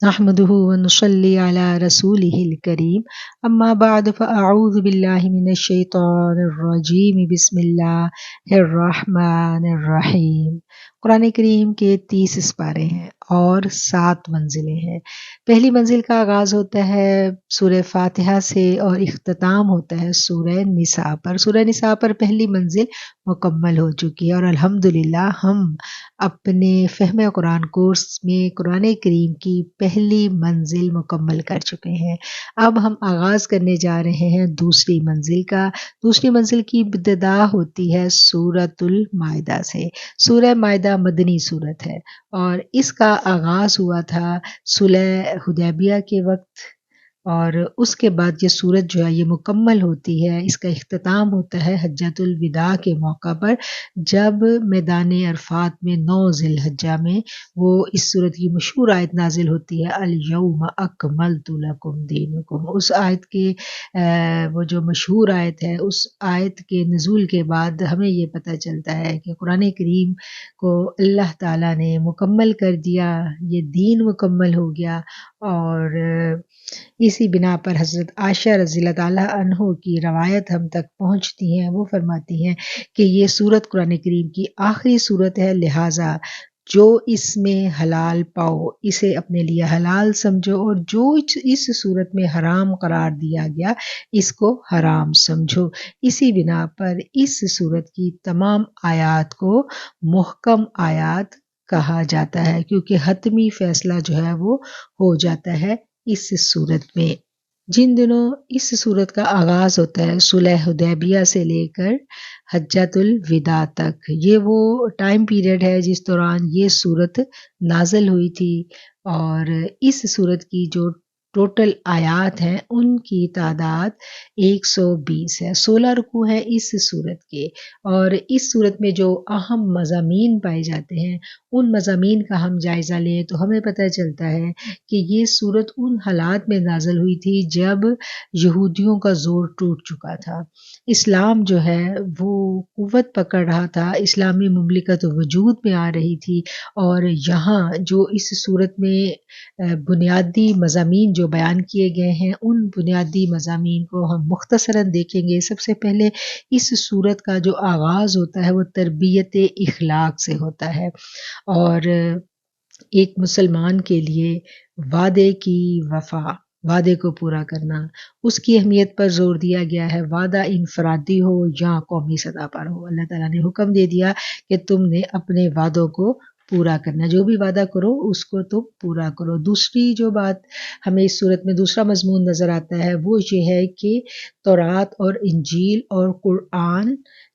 نحمده ونصلي على رسوله الكريم اما بعد فاعوذ بالله من الشیطان الرجیم بسم اللہ الرحمن الرحیم۔ قرآن کریم کے 30 سپارے ہیں اور 7 منزلیں ہیں۔ پہلی منزل کا آغاز ہوتا ہے سورہ فاتحہ سے اور اختتام ہوتا ہے سورہ نساء پر۔ سورہ نساء پر پہلی منزل مکمل ہو چکی ہے اور الحمدللہ ہم اپنے فہم قرآن کورس میں قرآن کریم کی پہلی منزل مکمل کر چکے ہیں۔ اب ہم آغاز کرنے جا رہے ہیں دوسری منزل کا۔ دوسری منزل کی ابتدا ہوتی ہے سورۃ المائدہ سے۔ سورہ مائدہ مدنی سورت ہے اور اس کا آغاز ہوا تھا صلح حدیبیہ کے وقت، اور اس کے بعد یہ سورت جو ہے یہ مکمل ہوتی ہے، اس کا اختتام ہوتا ہے حجۃ الوداع کے موقع پر، جب میدان عرفات میں 9 ذی الحجہ میں وہ اس سورت کی مشہور آیت نازل ہوتی ہے الیوم اکملت لکم دینکم۔ اس آیت کے وہ جو مشہور آیت ہے، اس آیت کے نزول کے بعد ہمیں یہ پتہ چلتا ہے کہ قرآن کریم کو اللہ تعالیٰ نے مکمل کر دیا، یہ دین مکمل ہو گیا۔ اور اسی بنا پر حضرت عائشہ رضی اللہ تعالیٰ عنہ کی روایت ہم تک پہنچتی ہیں، وہ فرماتی ہیں کہ یہ سورت قرآن کریم کی آخری سورت ہے، لہٰذا جو اس میں حلال پاؤ اسے اپنے لیے حلال سمجھو، اور جو اس صورت میں حرام قرار دیا گیا اس کو حرام سمجھو۔ اسی بنا پر اس صورت کی تمام آیات کو محکم آیات کہا جاتا ہے، کیونکہ حتمی فیصلہ جو ہے وہ ہو جاتا ہے اس صورت میں۔ جن دنوں اس صورت کا آغاز ہوتا ہے صلح حدیبیہ سے لے کر حجۃ الوداع تک، یہ وہ ٹائم پیریڈ ہے جس دوران یہ صورت نازل ہوئی تھی، اور اس صورت کی جو ٹوٹل آیات ہیں ان کی تعداد 120 ہے۔ 16 رکوع ہیں اس صورت کے، اور اس صورت میں جو اہم مضامین پائے جاتے ہیں ان مضامین کا ہم جائزہ لیں تو ہمیں پتہ چلتا ہے کہ یہ صورت ان حالات میں نازل ہوئی تھی جب یہودیوں کا زور ٹوٹ چکا تھا، اسلام جو ہے وہ قوت پکڑ رہا تھا، اسلامی مملکت وجود میں آ رہی تھی، اور یہاں جو اس صورت میں بنیادی مضامین جو بیان کیے گئے ہیں ان بنیادی مضامین کو ہم مختصراً دیکھیں گے۔ سب سے پہلے اس صورت کا جو آغاز ہوتا ہے وہ تربیت اخلاق سے ہوتا ہے، اور ایک مسلمان کے لیے وعدے کی وفا، وعدے کو پورا کرنا، اس کی اہمیت پر زور دیا گیا ہے، وعدہ انفرادی ہو یا قومی سطح پر ہو۔ اللہ تعالیٰ نے حکم دے دیا کہ تم نے اپنے وعدوں کو پورا کرنا، جو بھی وعدہ کرو اس کو تم پورا کرو۔ دوسری جو بات ہمیں اس صورت میں دوسرا مضمون نظر آتا ہے وہ یہ ہے کہ تورات اور انجیل اور قرآن،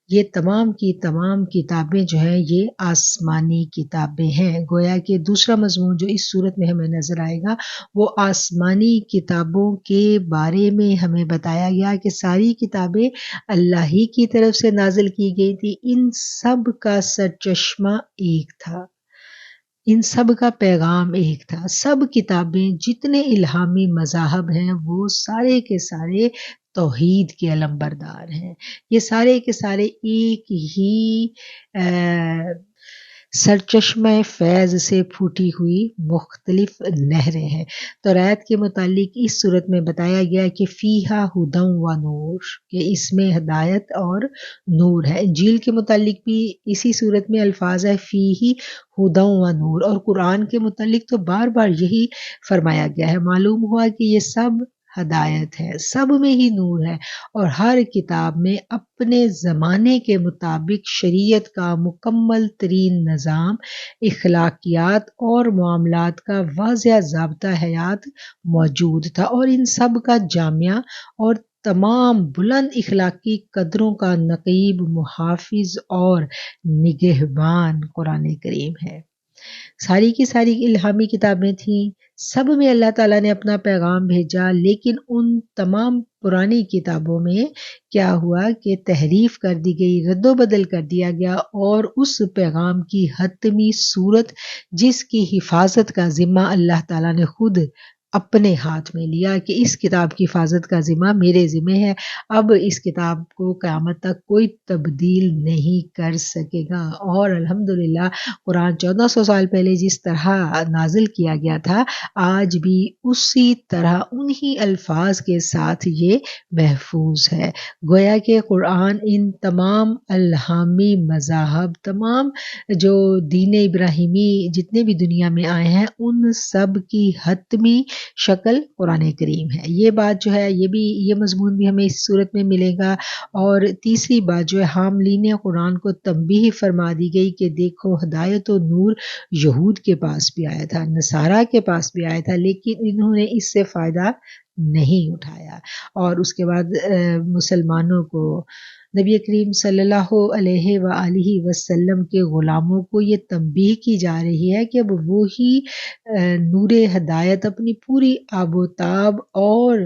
یہ تمام کی تمام کتابیں جو ہیں یہ آسمانی کتابیں ہیں۔ گویا کہ دوسرا مضمون جو اس صورت میں ہمیں نظر آئے گا وہ آسمانی کتابوں کے بارے میں ہمیں بتایا گیا کہ ساری کتابیں اللہ ہی کی طرف سے نازل کی گئی تھی، ان سب کا سرچشمہ ایک تھا، ان سب کا پیغام ایک تھا۔ سب کتابیں جتنے الہامی مذاہب ہیں وہ سارے کے سارے توحید کے علمبردار ہیں، یہ سارے کے سارے ایک ہی سرچشمہ فیض سے پھوٹی ہوئی مختلف نہریں ہیں۔ تورات کے متعلق اس صورت میں بتایا گیا کہ فیہا ھدی و نور، کہ اس میں ہدایت اور نور ہے۔ انجیل کے متعلق بھی اسی صورت میں الفاظ ہے فیہ ھدی و نور، اور قرآن کے متعلق تو بار بار یہی فرمایا گیا ہے۔ معلوم ہوا کہ یہ سب ہدایت ہے، سب میں ہی نور ہے، اور ہر کتاب میں اپنے زمانے کے مطابق شریعت کا مکمل ترین نظام، اخلاقیات اور معاملات کا واضح ضابطہ حیات موجود تھا، اور ان سب کا جامعہ اور تمام بلند اخلاقی قدروں کا نقیب، محافظ اور نگہبان قرآن کریم ہے۔ ساری کی ساری الہامی کتابیں تھیں، سب میں اللہ تعالیٰ نے اپنا پیغام بھیجا، لیکن ان تمام پرانی کتابوں میں کیا ہوا کہ تحریف کر دی گئی، رد و بدل کر دیا گیا، اور اس پیغام کی حتمی صورت جس کی حفاظت کا ذمہ اللہ تعالیٰ نے خود اپنے ہاتھ میں لیا کہ اس کتاب کی حفاظت کا ذمہ میرے ذمہ ہے، اب اس کتاب کو قیامت تک کوئی تبدیل نہیں کر سکے گا۔ اور الحمدللہ قرآن 1400 سال پہلے جس طرح نازل کیا گیا تھا، آج بھی اسی طرح انہی الفاظ کے ساتھ یہ محفوظ ہے۔ گویا کہ قرآن ان تمام الہامی مذاہب، تمام جو دین ابراہیمی جتنے بھی دنیا میں آئے ہیں، ان سب کی حتمی شکل قرآن کریم ہے۔ یہ بات جو ہے، یہ مضمون بھی ہمیں اس صورت میں ملے گا۔ اور تیسری بات جو ہے، حاملین قرآن کو تنبیہ فرما دی گئی کہ دیکھو ہدایت و نور یہود کے پاس بھی آیا تھا، نصارہ کے پاس بھی آیا تھا، لیکن انہوں نے اس سے فائدہ نہیں اٹھایا۔ اور اس کے بعد مسلمانوں کو، نبی کریم صلی اللہ علیہ وآلہ وسلم کے غلاموں کو یہ تنبیہ کی جا رہی ہے کہ اب وہی نور ہدایت اپنی پوری آب و تاب اور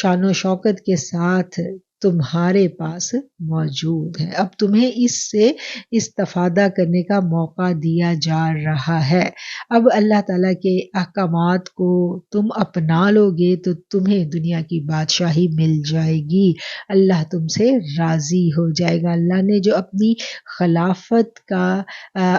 شان و شوکت کے ساتھ تمہارے پاس موجود ہے۔ اب تمہیں اس سے استفادہ کرنے کا موقع دیا جا رہا ہے۔ اب اللہ تعالیٰ کے احکامات کو تم اپنا لو گے تو تمہیں دنیا کی بادشاہی مل جائے گی، اللہ تم سے راضی ہو جائے گا۔ اللہ نے جو اپنی خلافت کا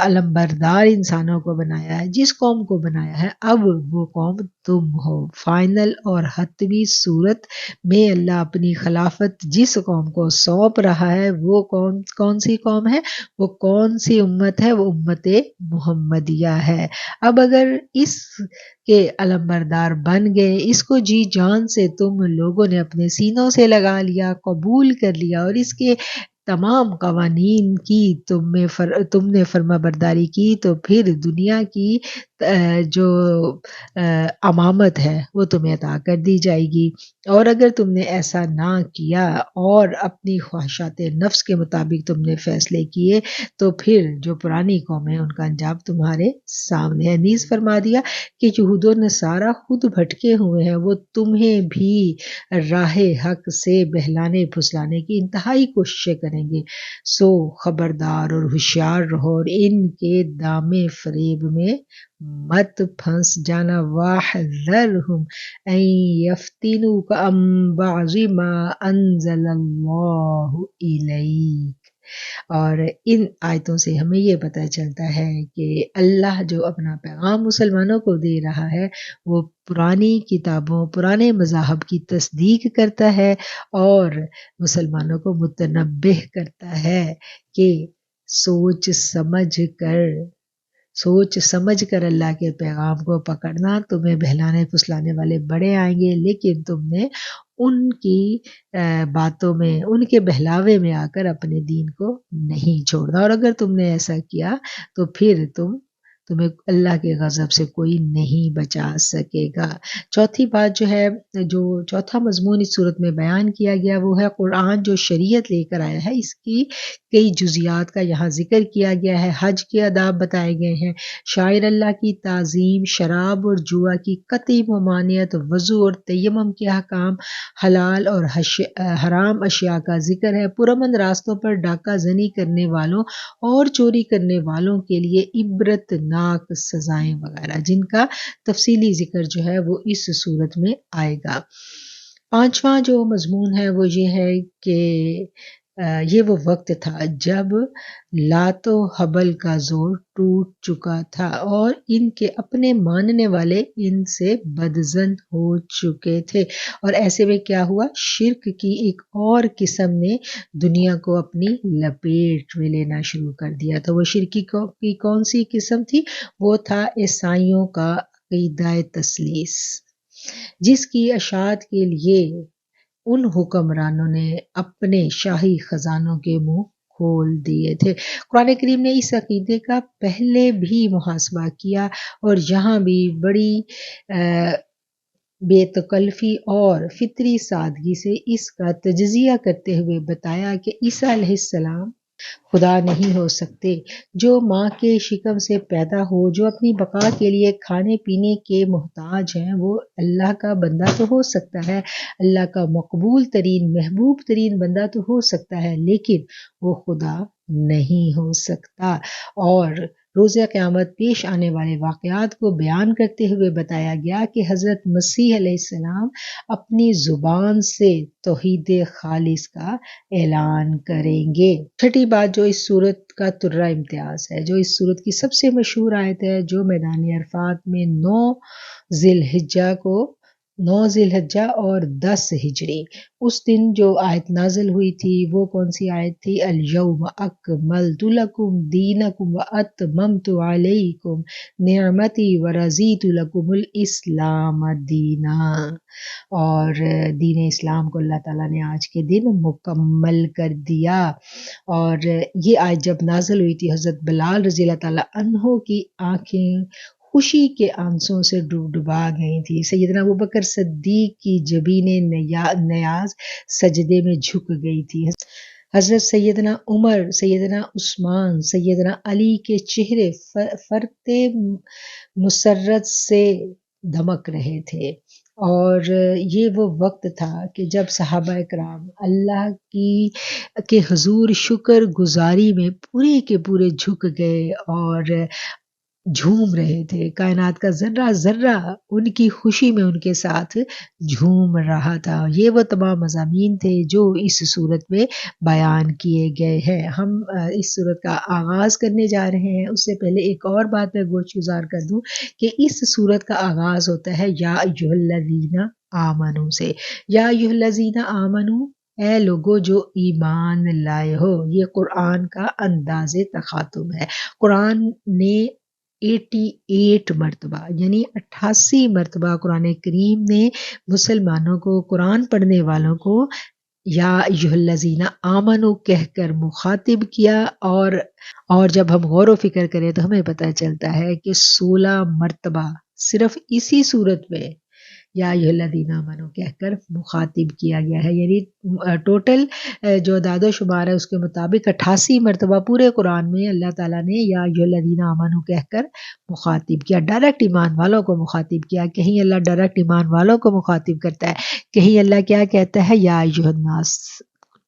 علمبردار انسانوں کو بنایا ہے، جس قوم کو بنایا ہے، اب وہ قوم تم ہو۔ فائنل اور حتمی صورت میں اللہ اپنی خلافت جس قوم کو سونپ رہا ہے، وہ کون سی قوم ہے، وہ کون سی امت ہے، وہ امت محمدیہ ہے۔ اب اگر اس کے علمبردار بن گئے، اس کو جی جان سے تم لوگوں نے اپنے سینوں سے لگا لیا، قبول کر لیا، اور اس کے تمام قوانین کی تم نے فرما برداری کی، تو پھر دنیا کی جو امامت ہے وہ تمہیں عطا کر دی جائے گی۔ اور اگر تم نے ایسا نہ کیا اور اپنی خواہشات نفس کے مطابق تم نے فیصلے کیے، تو پھر جو پرانی قومیں ان کا انجام تمہارے سامنے ہے۔ نیز فرما دیا کہ یہود و نصارہ خود بھٹکے ہوئے ہیں، وہ تمہیں بھی راہ حق سے بہلانے پھسلانے کی انتہائی کوششیں کریں گے، سو خبردار اور ہوشیار رہو اور ان کے دام فریب میں مت پھنس جانا۔ وَاحْذَرْهُمْ أَن يَفْتِنُوكَ عَن بَعْضِ مَا أَنزَلَ اللَّهُ إِلَيْكَ۔ اور ان آیتوں سے ہمیں یہ پتہ چلتا ہے کہ اللہ جو اپنا پیغام مسلمانوں کو دے رہا ہے، وہ پرانی کتابوں، پرانے مذاہب کی تصدیق کرتا ہے اور مسلمانوں کو متنبہ کرتا ہے کہ سوچ سمجھ کر اللہ کے پیغام کو پکڑنا۔ تمہیں بہلانے پھسلانے والے بڑے آئیں گے، لیکن تم نے ان کی باتوں میں، ان کے بہلاوے میں آ کر اپنے دین کو نہیں چھوڑنا، اور اگر تم نے ایسا کیا تو پھر تمہیں اللہ کے غضب سے کوئی نہیں بچا سکے گا۔ چوتھی بات جو ہے، جو چوتھا مضمون اس صورت میں بیان کیا گیا، وہ ہے قرآن جو شریعت لے کر آیا ہے، اس کی کئی جزیات کا یہاں ذکر کیا گیا ہے۔ حج کے آداب بتائے گئے ہیں، شاعر اللہ کی تعظیم، شراب اور جوا کی قطعی ممانعت، وضو اور تیمم کے احکام، حلال اور حرام اشیاء کا ذکر ہے، پرامن راستوں پر ڈاکہ زنی کرنے والوں اور چوری کرنے والوں کے لیے عبرت ناک سزائیں وغیرہ، جن کا تفصیلی ذکر جو ہے وہ اس صورت میں آئے گا۔ پانچواں جو مضمون ہے وہ یہ ہے کہ یہ وہ وقت تھا جب لات و حبل کا زور ٹوٹ چکا تھا اور ان کے اپنے ماننے والے ان سے بدظن ہو چکے تھے، اور ایسے میں کیا ہوا، شرک کی ایک اور قسم نے دنیا کو اپنی لپیٹ میں لینا شروع کر دیا تھا۔ وہ شرک کی کون سی قسم تھی؟ وہ تھا عیسائیوں کا عقیدہ تثلیث، جس کی اشاعت کے لیے ان حکمرانوں نے اپنے شاہی خزانوں کے منہ کھول دیے تھے۔ قرآن کریم نے اس عقیدے کا پہلے بھی محاسبہ کیا اور یہاں بھی بڑی بے تکلفی اور فطری سادگی سے اس کا تجزیہ کرتے ہوئے بتایا کہ عیسیٰ علیہ السلام خدا نہیں ہو سکتے۔ جو ماں کے شکم سے پیدا ہو، جو اپنی بقا کے لیے کھانے پینے کے محتاج ہیں، وہ اللہ کا بندہ تو ہو سکتا ہے، اللہ کا مقبول ترین، محبوب ترین بندہ تو ہو سکتا ہے، لیکن وہ خدا نہیں ہو سکتا۔ اور روز قیامت پیش آنے والے واقعات کو بیان کرتے ہوئے بتایا گیا کہ حضرت مسیح علیہ السلام اپنی زبان سے توحید خالص کا اعلان کریں گے۔ چھٹی بات جو اس صورت کا ترہ امتیاز ہے، جو اس صورت کی سب سے مشہور آیت ہے، جو میدان عرفات میں 9 ذی الحجہ اور 10 ہجری اس دن جو آیت نازل ہوئی تھی، وہ کون سی آیت تھی؟ الیوم اکملت لکم دینکم واتممت علیکم نعمتی ورضیت لکم الاسلام دینا۔ اور دین اسلام کو اللہ تعالیٰ نے آج کے دن مکمل کر دیا۔ اور یہ آیت جب نازل ہوئی تھی، حضرت بلال رضی اللہ تعالیٰ عنہ کی آنکھیں خوشی کے آنسوں سے ڈبا گئی تھی۔ سیدنا ابوبکر صدیق کی جبین نیاز سجدے میں جھک گئی تھی۔ حضرت سیدنا عمر، سیدنا عثمان، سیدنا علی کے چہرے فرط مسرت سے دمک رہے تھے۔ اور یہ وہ وقت تھا کہ جب صحابہ کرام اللہ کے حضور شکر گزاری میں پورے کے پورے جھک گئے اور جھوم رہے تھے۔ کائنات کا ذرہ ذرہ ان کی خوشی میں ان کے ساتھ جھوم رہا تھا۔ یہ وہ تمام مضامین تھے جو اس صورت میں بیان کیے گئے ہیں۔ ہم اس صورت کا آغاز کرنے جا رہے ہیں۔ اس سے پہلے ایک اور بات میں گوش گزار کر دوں کہ اس صورت کا آغاز ہوتا ہے یا ایھا الذین آمنو سے۔ یا ایھا الذین آمنو، اے لوگو جو ایمان لائے ہو۔ یہ قرآن کا انداز تخاطب ہے۔ قرآن نے 88 مرتبہ یعنی 88 مرتبہ قرآن کریم نے مسلمانوں کو، قرآن پڑھنے والوں کو یا ایھا الذین آمنو کہہ کر مخاطب کیا۔ اور جب ہم غور و فکر کریں تو ہمیں پتہ چلتا ہے کہ 16 مرتبہ صرف اسی صورت میں یا ایھا الذین آمنو کہہ کر مخاطب کیا گیا ہے۔ یعنی ٹوٹل جو اعداد و شمار ہے اس کے مطابق 88 مرتبہ پورے قرآن میں اللہ تعالیٰ نے یا ایھا الذین آمنو کہہ کر مخاطب کیا، ڈائریکٹ ایمان والوں کو مخاطب کیا۔ کہیں اللہ ڈائریکٹ ایمان والوں کو مخاطب کرتا ہے، کہیں اللہ کیا کہتا ہے؟ یا ایھا الناس،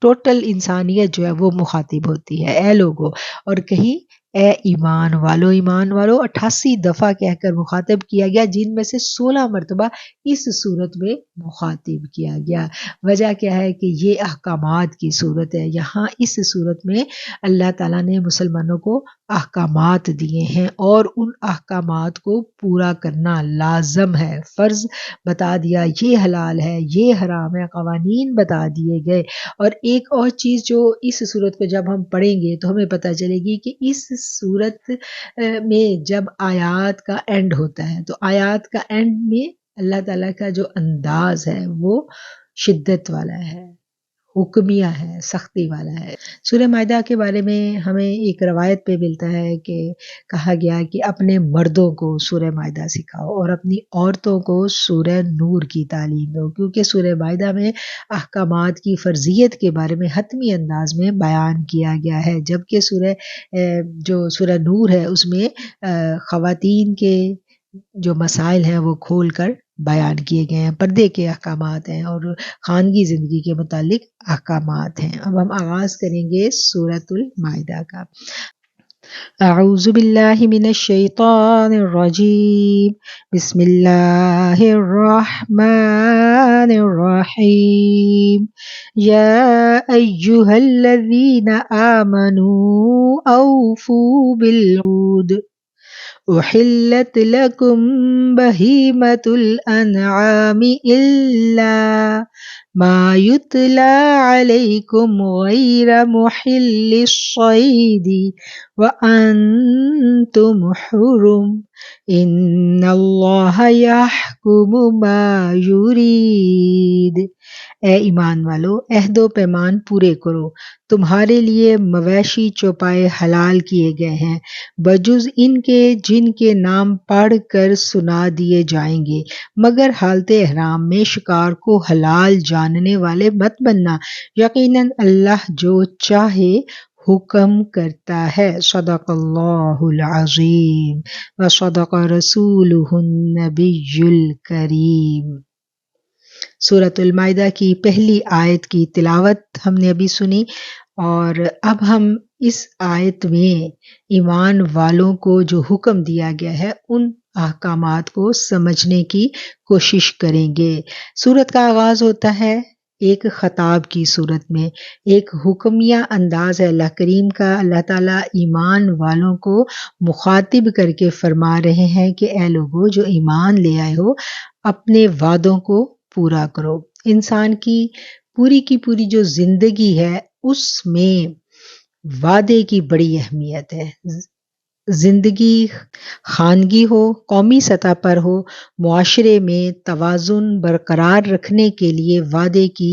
ٹوٹل انسانیت جو ہے وہ مخاطب ہوتی ہے، اے لوگو۔ اور کہیں اے ایمان والو، ایمان والو 88 دفعہ کہہ کر مخاطب کیا گیا، جن میں سے 16 مرتبہ اس صورت میں مخاطب کیا گیا۔ وجہ کیا ہے کہ یہ احکامات کی صورت ہے۔ یہاں اس صورت میں اللہ تعالیٰ نے مسلمانوں کو احکامات دیے ہیں اور ان احکامات کو پورا کرنا لازم ہے، فرض بتا دیا، یہ حلال ہے، یہ حرام ہے، قوانین بتا دیے گئے۔ اور ایک اور چیز جو اس صورت کو جب ہم پڑھیں گے تو ہمیں پتہ چلے گی کہ اس صورت میں جب آیات کا اینڈ ہوتا ہے تو آیات کا اینڈ میں اللہ تعالیٰ کا جو انداز ہے وہ شدت والا ہے، حکمیہ ہے، سختی والا ہے۔ سورہ مائدہ کے بارے میں ہمیں ایک روایت پہ ملتا ہے کہ کہا گیا کہ اپنے مردوں کو سورہ مائدہ سکھاؤ اور اپنی عورتوں کو سورہ نور کی تعلیم دو، کیونکہ سورہ مائدہ میں احکامات کی فرضیت کے بارے میں حتمی انداز میں بیان کیا گیا ہے، جبکہ سورہ نور ہے اس میں خواتین کے جو مسائل ہیں وہ کھول کر بیان کیے گئے ہیں، پردے کے احکامات ہیں اور خانگی زندگی کے متعلق احکامات ہیں۔ اب ہم آغاز کریں گے سورۃ المائدہ کا۔ اعوذ باللہ من الشیطان الرجیم، بسم اللہ الرحمن الرحیم۔ یا ایھا الذین آمنوا اوفوا بالعقود، احلت لکم بہیمۃ الانعام الا ما یتلی علیکم غیر محل الصید وانتم حرم، ان اللہ یحکم ما یرید۔ اے ایمان والو، عہد و پیمان پورے کرو۔ تمہارے لیے مویشی چوپائے حلال کیے گئے ہیں بجز ان کے جن کے نام پڑھ کر سنا دیے جائیں گے، مگر حالت احرام میں شکار کو حلال جاننے والے مت بننا، یقیناً اللہ جو چاہے حکم کرتا ہے۔ صدق اللہ العظیم وصدق رسولہ النبی الکریم۔ سورۃ المائدہ کی پہلی آیت کی تلاوت ہم نے ابھی سنی، اور اب ہم اس آیت میں ایمان والوں کو جو حکم دیا گیا ہے ان احکامات کو سمجھنے کی کوشش کریں گے۔ سورت کا آغاز ہوتا ہے ایک خطاب کی صورت میں، ایک حکمیہ انداز ہے اللہ کریم کا۔ اللہ تعالیٰ ایمان والوں کو مخاطب کر کے فرما رہے ہیں کہ اے لوگو جو ایمان لے آئے ہو، اپنے وعدوں کو پورا کرو۔ انسان کی پوری جو زندگی ہے اس میں وعدے کی بڑی اہمیت ہے۔ زندگی خانگی ہو، قومی سطح پر ہو، معاشرے میں توازن برقرار رکھنے کے لیے وعدے کی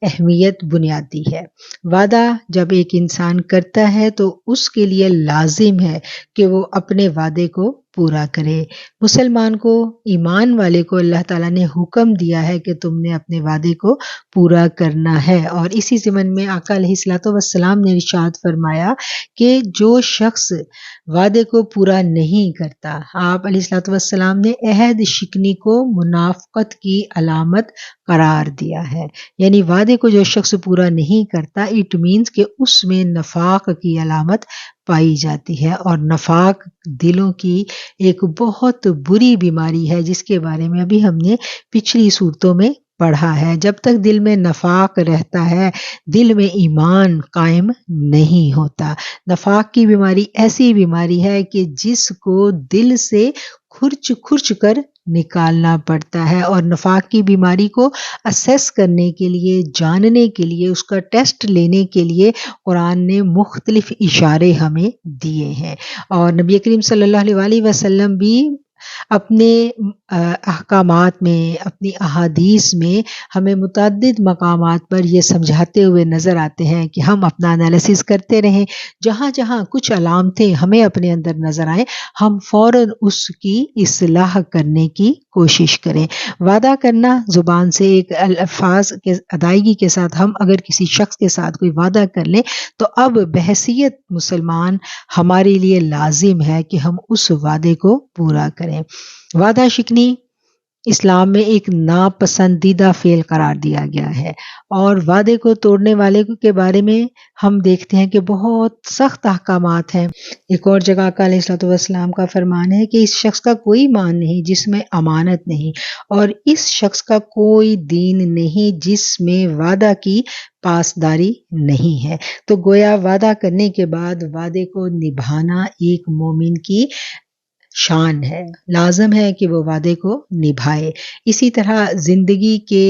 اہمیت بنیادی ہے۔ وعدہ جب ایک انسان کرتا ہے تو اس کے لیے لازم ہے کہ وہ اپنے وعدے کو پورا کرے۔ مسلمان کو، ایمان والے کو اللہ تعالیٰ نے حکم دیا ہے کہ تم نے اپنے وعدے کو پورا کرنا ہے، اور اسی ضمن میں آقا علیہ الصلوۃ والسلام نے ارشاد فرمایا کہ جو شخص وعدے کو پورا نہیں کرتا، آپ علیہ الصلوۃ والسلام نے عہد شکنی کو منافقت کی علامت قرار دیا ہے۔ یعنی وعدے کو جو شخص پورا نہیں کرتا، اٹ مینز کہ اس میں نفاق کی علامت پائی جاتی ہے، اور نفاق دلوں کی ایک بہت بری بیماری ہے جس کے بارے میں ابھی ہم نے پچھلی صورتوں میں پڑھا ہے۔ جب تک دل میں نفاق رہتا ہے، دل میں ایمان قائم نہیں ہوتا۔ نفاق کی بیماری ایسی بیماری ہے کہ جس کو دل سے کھرچ کھرچ کر نکالنا پڑتا ہے، اور نفاق کی بیماری کو اسیس کرنے کے لیے، جاننے کے لیے، اس کا ٹیسٹ لینے کے لیے قرآن نے مختلف اشارے ہمیں دیے ہیں، اور نبی کریم صلی اللہ علیہ وسلم بھی اپنے احکامات میں، اپنی احادیث میں ہمیں متعدد مقامات پر یہ سمجھاتے ہوئے نظر آتے ہیں کہ ہم اپنا انالیسس کرتے رہیں، جہاں جہاں کچھ علامتیں ہمیں اپنے اندر نظر آئیں ہم فوراً اس کی اصلاح کرنے کی کوشش کریں۔ وعدہ کرنا زبان سے ایک الفاظ کے ادائیگی کے ساتھ ہم اگر کسی شخص کے ساتھ کوئی وعدہ کر لیں تو اب بحیثیت مسلمان ہمارے لیے لازم ہے کہ ہم اس وعدے کو پورا کریں۔ وعدہ شکنی اسلام میں ایک ناپسندیدہ فعل قرار دیا گیا ہے، اور وعدے کو توڑنے والے کے بارے میں ہم دیکھتے ہیں کہ بہت سخت احکامات ہیں۔ ایک اور جگہ آقا علیہ الصلوۃ والسلام کا فرمان ہے کہ اس شخص کا کوئی ایمان نہیں جس میں امانت نہیں، اور اس شخص کا کوئی دین نہیں جس میں وعدہ کی پاسداری نہیں ہے۔ تو گویا وعدہ کرنے کے بعد وعدے کو نبھانا ایک مومن کی شان ہے، لازم ہے کہ وہ وعدے کو نبھائے۔ اسی طرح زندگی کے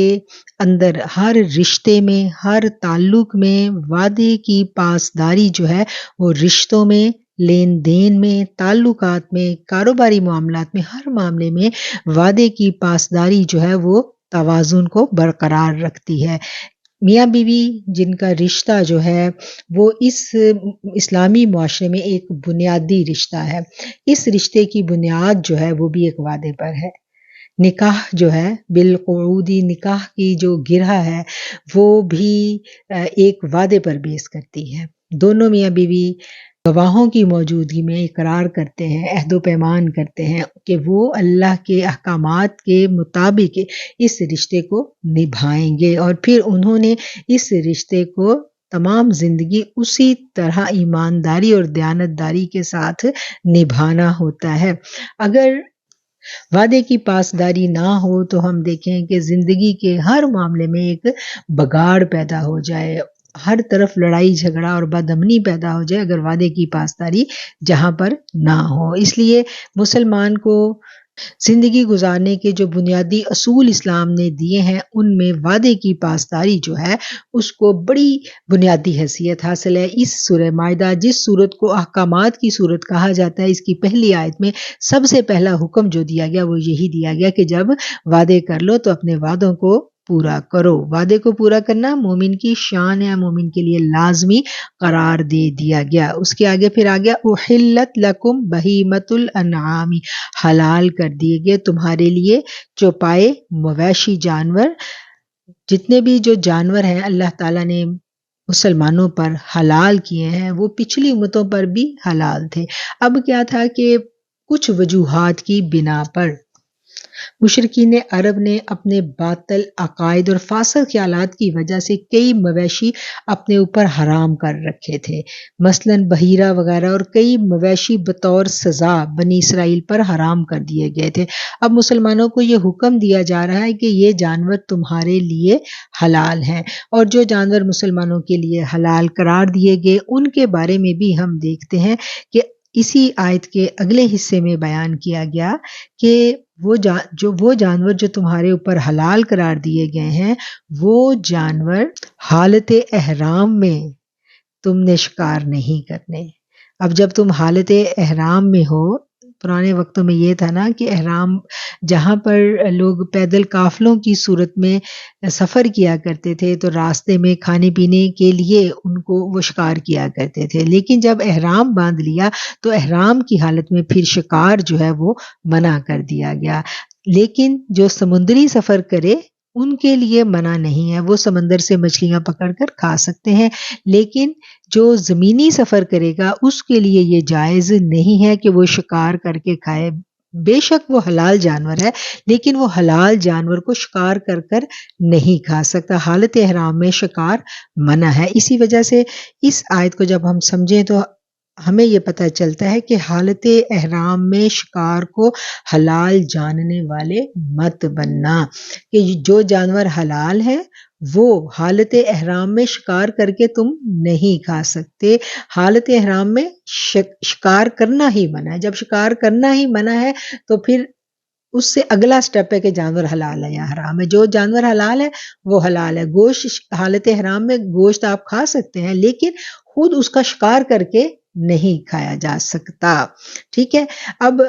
اندر ہر رشتے میں، ہر تعلق میں وعدے کی پاسداری جو ہے وہ رشتوں میں، لین دین میں، تعلقات میں، کاروباری معاملات میں، ہر معاملے میں وعدے کی پاسداری جو ہے وہ توازن کو برقرار رکھتی ہے۔ میاں بیوی جن کا رشتہ جو ہے وہ اس اسلامی معاشرے میں ایک بنیادی رشتہ ہے، اس رشتے کی بنیاد جو ہے وہ بھی ایک وعدے پر ہے۔ نکاح جو ہے، بالقعودی نکاح کی جو گرہ ہے وہ بھی ایک وعدے پر بیس کرتی ہے۔ دونوں میاں بیوی گواہوں کی موجودگی میں اقرار کرتے ہیں، عہد و پیمان کرتے ہیں کہ وہ اللہ کے احکامات کے مطابق اس رشتے کو نبھائیں گے، اور پھر انہوں نے اس رشتے کو تمام زندگی اسی طرح ایمانداری اور دیانتداری کے ساتھ نبھانا ہوتا ہے۔ اگر وعدے کی پاسداری نہ ہو تو ہم دیکھیں کہ زندگی کے ہر معاملے میں ایک بگاڑ پیدا ہو جائے، ہر طرف لڑائی جھگڑا اور بدامنی پیدا ہو جائے اگر وعدے کی پاسداری جہاں پر نہ ہو۔ اس لیے مسلمان کو زندگی گزارنے کے جو بنیادی اصول اسلام نے دیے ہیں ان میں وعدے کی پاسداری جو ہے اس کو بڑی بنیادی حیثیت حاصل ہے۔ اس سورہ مائدہ جس سورت کو احکامات کی سورت کہا جاتا ہے، اس کی پہلی آیت میں سب سے پہلا حکم جو دیا گیا وہ یہی دیا گیا کہ جب وعدے کر لو تو اپنے وعدوں کو پورا کرو۔ وعدے کو پورا کرنا مومن کی شان ہے، مومن کے لیے لازمی قرار دے دیا گیا۔ اس کے آگے پھر آ گیا احلت لکم بہیمۃ الانعام، حلال کر دیے گئے تمہارے لیے چوپائے مویشی جانور، جتنے بھی جو جانور ہیں اللہ تعالیٰ نے مسلمانوں پر حلال کیے ہیں وہ پچھلی امتوں پر بھی حلال تھے۔ اب کیا تھا کہ کچھ وجوہات کی بنا پر مشرکین عرب نے اپنے باطل عقائد اور فاسد خیالات کی وجہ سے کئی مویشی اپنے اوپر حرام کر رکھے تھے، مثلا بحیرہ وغیرہ، اور کئی مویشی بطور سزا بنی اسرائیل پر حرام کر دیے گئے تھے۔ اب مسلمانوں کو یہ حکم دیا جا رہا ہے کہ یہ جانور تمہارے لیے حلال ہیں، اور جو جانور مسلمانوں کے لیے حلال قرار دیے گئے ان کے بارے میں بھی ہم دیکھتے ہیں کہ اسی آیت کے اگلے حصے میں بیان کیا گیا کہ وہ جانور جو تمہارے اوپر حلال قرار دیے گئے ہیں، وہ جانور حالت احرام میں تم نے شکار نہیں کرنے۔ اب جب تم حالت احرام میں ہو، پرانے وقتوں میں یہ تھا نا کہ احرام جہاں پر لوگ پیدل قافلوں کی صورت میں سفر کیا کرتے تھے تو راستے میں کھانے پینے کے لیے ان کو وہ شکار کیا کرتے تھے، لیکن جب احرام باندھ لیا تو احرام کی حالت میں پھر شکار جو ہے وہ منع کر دیا گیا۔ لیکن جو سمندری سفر کرے ان کے لیے منع نہیں ہے، وہ سمندر سے مچھلیاں پکڑ کر کھا سکتے ہیں، لیکن جو زمینی سفر کرے گا اس کے لیے یہ جائز نہیں ہے کہ وہ شکار کر کے کھائے۔ بے شک وہ حلال جانور ہے، لیکن وہ حلال جانور کو شکار کر کر نہیں کھا سکتا، حالت احرام میں شکار منع ہے۔ اسی وجہ سے اس آیت کو جب ہم سمجھیں تو ہمیں یہ پتہ چلتا ہے کہ حالت احرام میں شکار کو حلال جاننے والے مت بننا، کہ جو جانور حلال ہے وہ حالت احرام میں شکار کر کے تم نہیں کھا سکتے۔ حالت احرام میں شکار کرنا ہی منع ہے۔ جب شکار کرنا ہی منع ہے تو پھر اس سے اگلا سٹیپ ہے کہ جانور حلال ہے یا حرام ہے۔ جو جانور حلال ہے وہ حلال ہے۔ گوشت حالت احرام میں گوشت آپ کھا سکتے ہیں، لیکن خود اس کا شکار کر کے نہیں کھایا جا سکتا، ٹھیک ہے۔ اب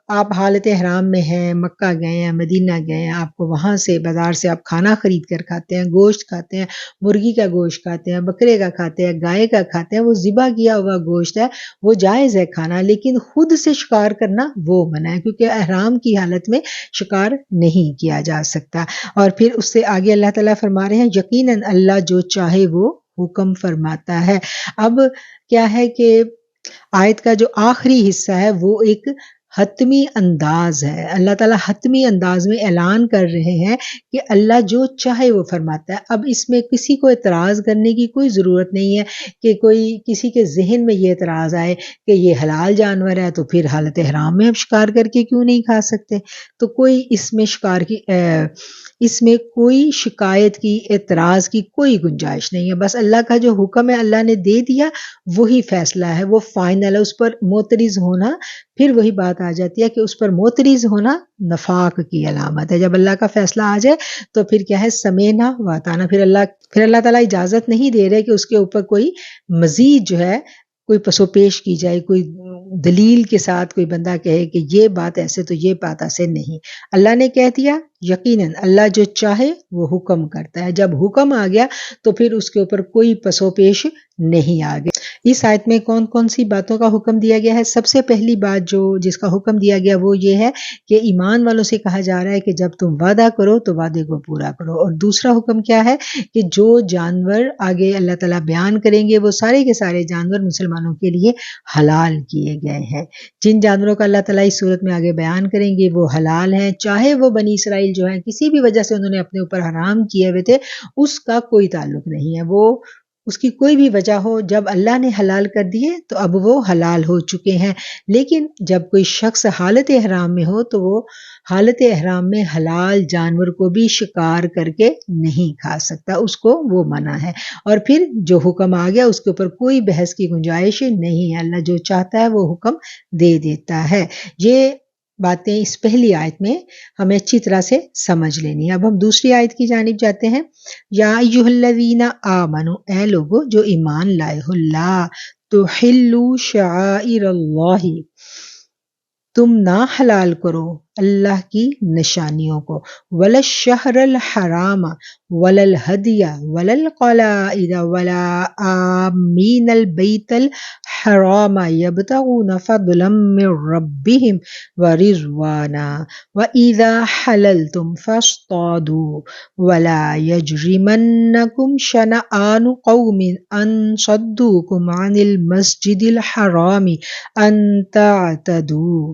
آپ حالت احرام میں ہیں، مکہ گئے ہیں، مدینہ گئے ہیں، آپ کو وہاں سے بازار سے آپ کھانا خرید کر کھاتے ہیں، گوشت کھاتے ہیں، مرغی کا گوشت کھاتے ہیں، بکرے کا کھاتے ہیں، گائے کا کھاتے ہیں، وہ ذبح کیا ہوا گوشت ہے، وہ جائز ہے کھانا، لیکن خود سے شکار کرنا وہ منع ہے، کیونکہ احرام کی حالت میں شکار نہیں کیا جا سکتا۔ اور پھر اس سے آگے اللہ تعالیٰ فرما رہے ہیں یقیناً اللہ جو چاہے وہ حکم فرماتا ہے۔ اب کیا ہے کہ آیت کا جو آخری حصہ ہے وہ ایک حتمی انداز ہے، اللہ تعالیٰ حتمی انداز میں اعلان کر رہے ہیں کہ اللہ جو چاہے وہ فرماتا ہے۔ اب اس میں کسی کو اعتراض کرنے کی کوئی ضرورت نہیں ہے کہ کوئی کسی کے ذہن میں یہ اعتراض آئے کہ یہ حلال جانور ہے تو پھر حالت احرام میں ہم شکار کر کے کیوں نہیں کھا سکتے۔ تو کوئی اس میں کوئی شکایت کی، اعتراض کی کوئی گنجائش نہیں ہے۔ بس اللہ کا جو حکم ہے اللہ نے دے دیا، وہی فیصلہ ہے، وہ فائنل ہے۔ اس پر معترض ہونا، پھر وہی بات آ جاتی ہے کہ اس پر معترض ہونا نفاق کی علامت ہے۔ جب اللہ کا فیصلہ آ جائے تو پھر کیا ہے، سمینا و اطعنا، پھر اللہ تعالیٰ اجازت نہیں دے رہے کہ اس کے اوپر کوئی مزید جو ہے کوئی پسو پیش کی جائے، کوئی دلیل کے ساتھ کوئی بندہ کہے کہ یہ بات ایسے تو یہ بات ایسے نہیں۔ اللہ نے کہہ دیا، یقیناً اللہ جو چاہے وہ حکم کرتا ہے، جب حکم آ گیا تو پھر اس کے اوپر کوئی پسو پیش نہیں آ گیا۔ اس آیت میں کون کون سی باتوں کا حکم دیا گیا ہے؟ سب سے پہلی بات جس کا حکم دیا گیا وہ یہ ہے کہ ایمان والوں سے کہا جا رہا ہے کہ جب تم وعدہ کرو تو وعدے کو پورا کرو۔ اور دوسرا حکم کیا ہے کہ جو جانور آگے اللہ تعالیٰ بیان کریں گے وہ سارے کے سارے جانور مسلمانوں کے لیے حلال کیے گئے ہیں۔ جن جانوروں کا اللہ تعالیٰ اس صورت میں آگے بیان کریں گے وہ حلال ہیں، چاہے وہ بنی اسرائیل جو ہیں کسی بھی وجہ سے انہوں نے اپنے اوپر حرام کیے ہوئے تھے، اس کا کوئی تعلق نہیں ہے، وہ اس کی کوئی بھی وجہ ہو، جب اللہ نے حلال کر دیے تو اب وہ حلال ہو چکے ہیں۔ لیکن جب کوئی شخص حالت احرام میں ہو تو وہ حالت احرام میں حلال جانور کو بھی شکار کر کے نہیں کھا سکتا، اس کو وہ منع ہے۔ اور پھر جو حکم آ گیا اس کے اوپر کوئی بحث کی گنجائش نہیں ہے، اللہ جو چاہتا ہے وہ حکم دے دیتا ہے۔ یہ باتیں اس پہلی آیت میں ہمیں اچھی طرح سے سمجھ لینی ہے۔ اب ہم دوسری آیت کی جانب جاتے ہیں۔ یا ایھا الذین آمنوا، اے لوگو جو ایمان لائے ہو، لا تحلوا شعائر اللہ، تم نہ حلال کرو اللہ کی نشانیوں کو، ولا الشہر الحرام ولا الہدی ولا القلائد ولا آمین البیت الحرام یبتغون فضلا من ربهم ورضوانا وإذا حللتم فاصطادوا ولا يجرمنكم شنآن قوم أن صدوكم عن المسجد الحرام أن تعتدوا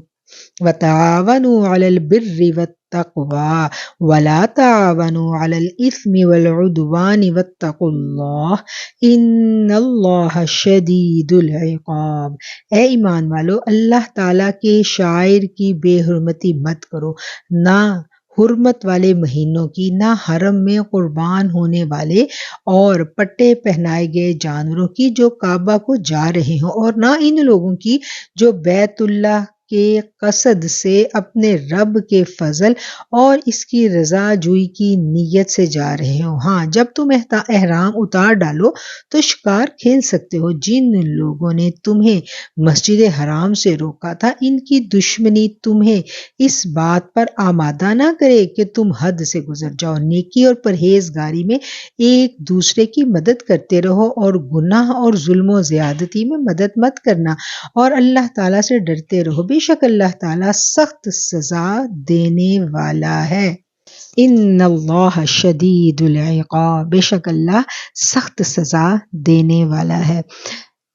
وتعاونوا علی البر والتقوی ولا تعاونوا علی الاثم والعدوان واتقوا اللہ ان اللہ شدید العقاب۔ اے ایمان والو، اللہ تعالیٰ کے شاعر کی بے حرمتی مت کرو، نہ حرمت والے مہینوں کی، نہ حرم میں قربان ہونے والے اور پٹے پہنائے گئے جانوروں کی جو کعبہ کو جا رہے ہوں، اور نہ ان لوگوں کی جو بیت اللہ کے قصد سے اپنے رب کے فضل اور اس کی رضا جوئی کی نیت سے جا رہے ہوں۔ ہاں، جب تم احرام اتار ڈالو تو شکار کھیل سکتے ہو۔ جن لوگوں نے تمہیں مسجد حرام سے روکا تھا، ان کی دشمنی تمہیں اس بات پر آمادہ نہ کرے کہ تم حد سے گزر جاؤ۔ نیکی اور پرہیزگاری میں ایک دوسرے کی مدد کرتے رہو اور گناہ اور ظلم و زیادتی میں مدد مت کرنا، اور اللہ تعالیٰ سے ڈرتے رہو، بے شک اللہ تعالیٰ سخت سزا دینے والا ہے۔ ان اللہ شدید العقاب، بے شک اللہ سخت سزا دینے والا ہے۔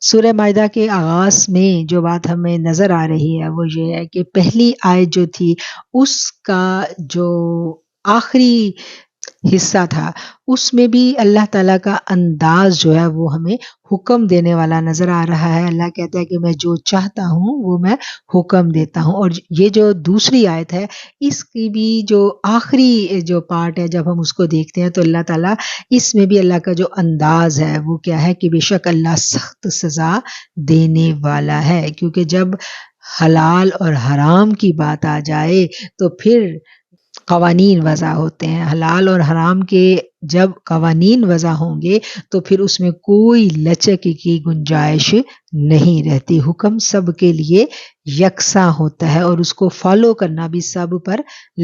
سورہ مائدہ کے آغاز میں جو بات ہمیں نظر آ رہی ہے وہ یہ ہے کہ پہلی آیت جو تھی اس کا جو آخری حصہ تھا اس میں بھی اللہ تعالیٰ کا انداز جو ہے وہ ہمیں حکم دینے والا نظر آ رہا ہے۔ اللہ کہتا ہے کہ میں جو چاہتا ہوں وہ میں حکم دیتا ہوں، اور یہ جو دوسری آیت ہے اس کی بھی جو آخری جو پارٹ ہے جب ہم اس کو دیکھتے ہیں تو اللہ تعالیٰ اس میں بھی اللہ کا جو انداز ہے وہ کیا ہے کہ بے شک اللہ سخت سزا دینے والا ہے، کیونکہ جب حلال اور حرام کی بات آ جائے تو پھر قوانین وضع ہوتے ہیں۔ حلال اور حرام کے جب قوانین وضع ہوں گے تو پھر اس میں کوئی لچک کی گنجائش نہیں رہتی، حکم سب کے لیے یکساں ہوتا ہے اور اس کو فالو کرنا بھی سب پر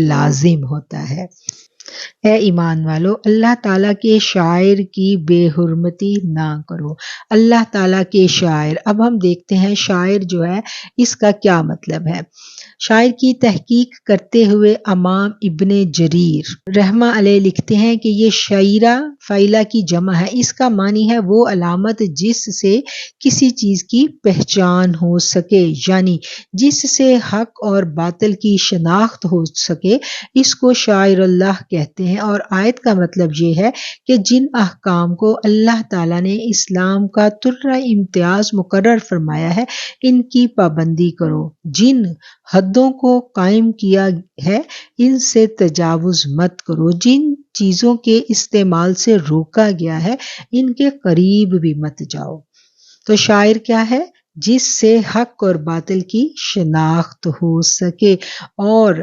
لازم ہوتا ہے۔ اے ایمان والو، اللہ تعالیٰ کے شاعر کی بے حرمتی نہ کرو۔ اللہ تعالیٰ کے شاعر، اب ہم دیکھتے ہیں شاعر جو ہے اس کا کیا مطلب ہے۔ شاعر کی تحقیق کرتے ہوئے امام ابن جریر رحمہ علیہ لکھتے ہیں کہ یہ شعیرہ فعیلہ کی جمع ہے، اس کا معنی ہے وہ علامت جس سے کسی چیز کی پہچان ہو سکے، یعنی جس سے حق اور باطل کی شناخت ہو سکے، اس کو شاعر اللہ کہتے ہیں۔ اور آیت کا مطلب یہ ہے کہ جن احکام کو اللہ تعالیٰ نے اسلام کا ترہ امتیاز مقرر فرمایا ہے ان کی پابندی کرو، جن حدوں کو قائم کیا ہے ان سے تجاوز مت کرو، جن چیزوں کے استعمال سے روکا گیا ہے ان کے قریب بھی مت جاؤ۔ تو شاعر کیا ہے؟ جس سے حق اور باطل کی شناخت ہو سکے، اور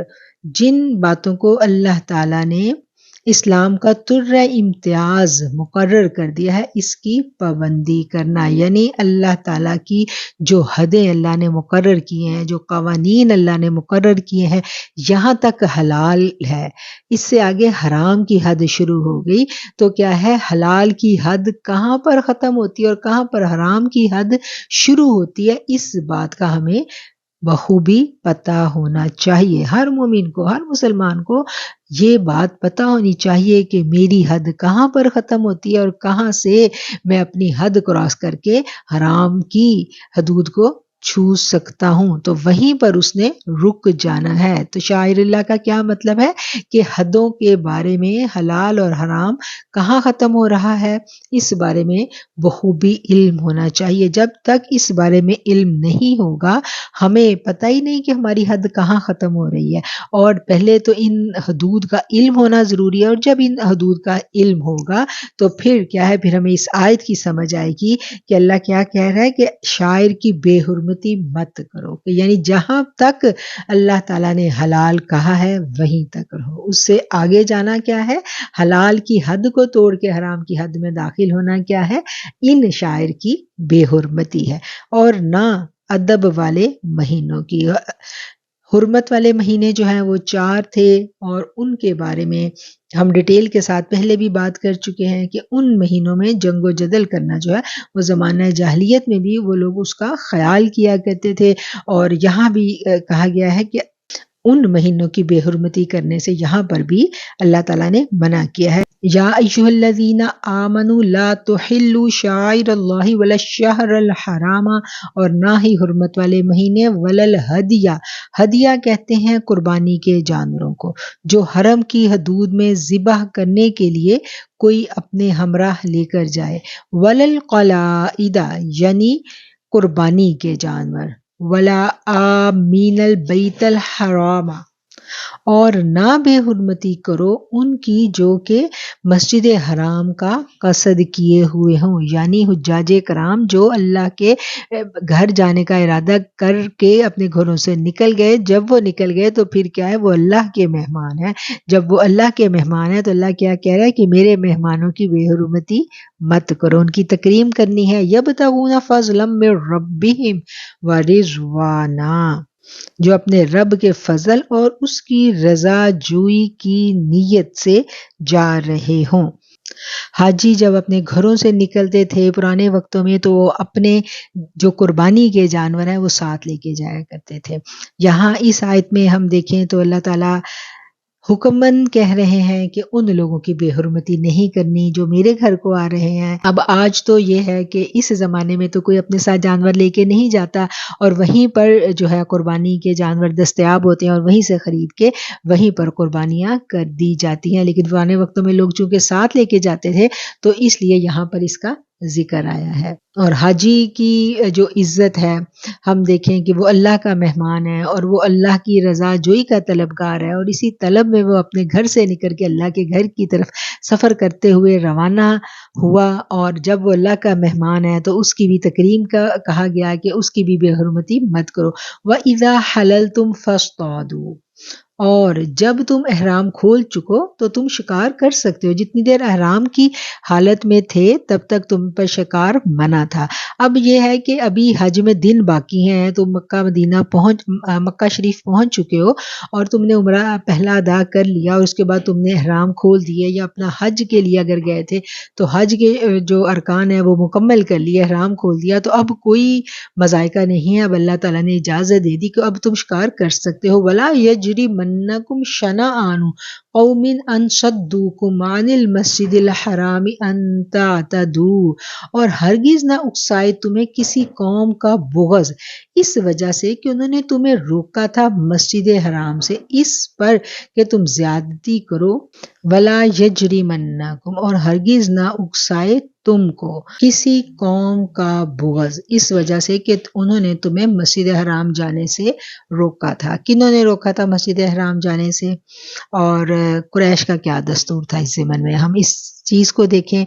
جن باتوں کو اللہ تعالیٰ نے اسلام کا ترہ امتیاز مقرر کر دیا ہے اس کی پابندی کرنا، یعنی اللہ تعالیٰ کی جو حدیں اللہ نے مقرر کیے ہیں، جو قوانین اللہ نے مقرر کیے ہیں، یہاں تک حلال ہے، اس سے آگے حرام کی حد شروع ہو گئی تو کیا ہے، حلال کی حد کہاں پر ختم ہوتی ہے اور کہاں پر حرام کی حد شروع ہوتی ہے، اس بات کا ہمیں بخوبی پتہ ہونا چاہیے۔ ہر مومن کو، ہر مسلمان کو یہ بات پتہ ہونی چاہیے کہ میری حد کہاں پر ختم ہوتی ہے اور کہاں سے میں اپنی حد کراس کر کے حرام کی حدود کو چھو سکتا ہوں، تو وہیں پر اس نے رک جانا ہے۔ تو شاعر اللہ کا کیا مطلب ہے کہ حدوں کے بارے میں حلال اور حرام کہاں ختم ہو رہا ہے اس بارے میں بخوبی علم ہونا چاہیے۔ جب تک اس بارے میں علم نہیں ہوگا ہمیں پتہ ہی نہیں کہ ہماری حد کہاں ختم ہو رہی ہے، اور پہلے تو ان حدود کا علم ہونا ضروری ہے، اور جب ان حدود کا علم ہوگا تو پھر کیا ہے، پھر ہمیں اس آیت کی سمجھ آئے گی کہ اللہ کیا کہہ رہا ہے کہ شاعر کی بے حرمتی مت کرو، کہ یعنی جہاں تک اللہ تعالیٰ نے حلال کہا ہے وہیں تک رہو، اس سے آگے جانا کیا ہے، حلال کی حد کو توڑ کے حرام کی حد میں داخل ہونا کیا ہے، ان شاعر کی بے حرمتی ہے۔ اور نہ ادب والے مہینوں کی، حرمت والے مہینے جو ہیں وہ 4 تھے، اور ان کے بارے میں ہم ڈیٹیل کے ساتھ پہلے بھی بات کر چکے ہیں کہ ان مہینوں میں جنگ و جدل کرنا جو ہے وہ زمانہ جاہلیت میں بھی وہ لوگ اس کا خیال کیا کرتے تھے، اور یہاں بھی کہا گیا ہے کہ ان مہینوں کی بے حرمتی کرنے سے یہاں پر بھی اللہ تعالیٰ نے منع کیا ہے۔ یا ایھا الذین آمنوا لا تحلوا شعائر اللہ ولا الشہر الحرام، اور نہ ہی حرمت والے مہینے، ولا الہدیہ، ہدیہ کہتے ہیں قربانی کے جانوروں کو جو حرم کی حدود میں ذبح کرنے کے لیے کوئی اپنے ہمراہ لے کر جائے، ولا القلائد یعنی قربانی کے جانور، ولا آمین البیت الحرام، اور نہ بے حرمتی کرو ان کی جو کہ مسجد حرام کا قصد کیے ہوئے ہوں، یعنی حجاج کرام جو اللہ کے گھر جانے کا ارادہ کر کے اپنے گھروں سے نکل گئے، جب وہ نکل گئے تو پھر کیا ہے، وہ اللہ کے مہمان ہیں، جب وہ اللہ کے مہمان ہیں تو اللہ کیا کہہ رہا ہے کہ میرے مہمانوں کی بے حرمتی مت کرو، ان کی تکریم کرنی ہے، یبتغون فضلا من ربہم ورضوانا، جو اپنے رب کے فضل اور اس کی رضا جوئی کی نیت سے جا رہے ہوں۔ حاجی جب اپنے گھروں سے نکلتے تھے پرانے وقتوں میں تو وہ اپنے جو قربانی کے جانور ہیں وہ ساتھ لے کے جایا کرتے تھے۔ یہاں اس آیت میں ہم دیکھیں تو اللہ تعالیٰ حکماً کہہ رہے ہیں کہ ان لوگوں کی بے حرمتی نہیں کرنی جو میرے گھر کو آ رہے ہیں۔ اب آج تو یہ ہے کہ اس زمانے میں تو کوئی اپنے ساتھ جانور لے کے نہیں جاتا، اور وہیں پر جو ہے قربانی کے جانور دستیاب ہوتے ہیں اور وہیں سے خرید کے وہیں پر قربانیاں کر دی جاتی ہیں، لیکن پرانے وقتوں میں لوگ چونکہ ساتھ لے کے جاتے تھے تو اس لیے یہاں پر اس کا ذکر آیا ہے۔ اور حاجی کی جو عزت ہے، ہم دیکھیں کہ وہ اللہ کا مہمان ہے اور وہ اللہ کی رضا جوئی کا طلبگار ہے، اور اسی طلب میں وہ اپنے گھر سے نکل کے اللہ کے گھر کی طرف سفر کرتے ہوئے روانہ ہوا، اور جب وہ اللہ کا مہمان ہے تو اس کی بھی تکریم کا کہا گیا کہ اس کی بھی بے حرمتی مت کرو۔ وَإِذَا حَلَلْتُمْ فَاصْطَادُوا، اور جب تم احرام کھول چکو تو تم شکار کر سکتے ہو، جتنی دیر احرام کی حالت میں تھے تب تک تم پر شکار منع تھا۔ اب یہ ہے کہ ابھی حج میں دن باقی ہیں، تو مکہ شریف پہنچ چکے ہو اور تم نے عمرہ پہلا ادا کر لیا اور اس کے بعد تم نے احرام کھول دیے، یا اپنا حج کے لیے اگر گئے تھے تو حج کے جو ارکان ہیں وہ مکمل کر لیے، احرام کھول دیا، تو اب کوئی مذائقہ نہیں ہے، اب اللہ تعالیٰ نے اجازت دے دی کہ اب تم شکار کر سکتے ہو۔ وَلَا يَجْرِمَنَّكُمْ شَنَآنُ قَوْمٍ أَن صَدُّوكُمْ عَنِ الْمَسْجِدِ الْحَرَامِ أَن تَعْتَدُوا، اور ہرگز نہ اکسائے تمہیں کسی قوم کا بغض اس وجہ سے کہ انہوں نے تمہیں روکا تھا مسجد حرام سے اس پر کہ تم زیادتی کرو۔ وَلَا يَجْرِمَنَّكُمْ، اور ہرگز نہ اکسائے تم کو کسی قوم کا بغض اس وجہ سے کہ انہوں نے تمہیں مسجد حرام جانے سے روکا تھا۔ کنہوں نے روکا تھا مسجد حرام جانے سے؟ اور قریش کا کیا دستور تھا اس زمن میں؟ ہم اس چیز کو دیکھیں۔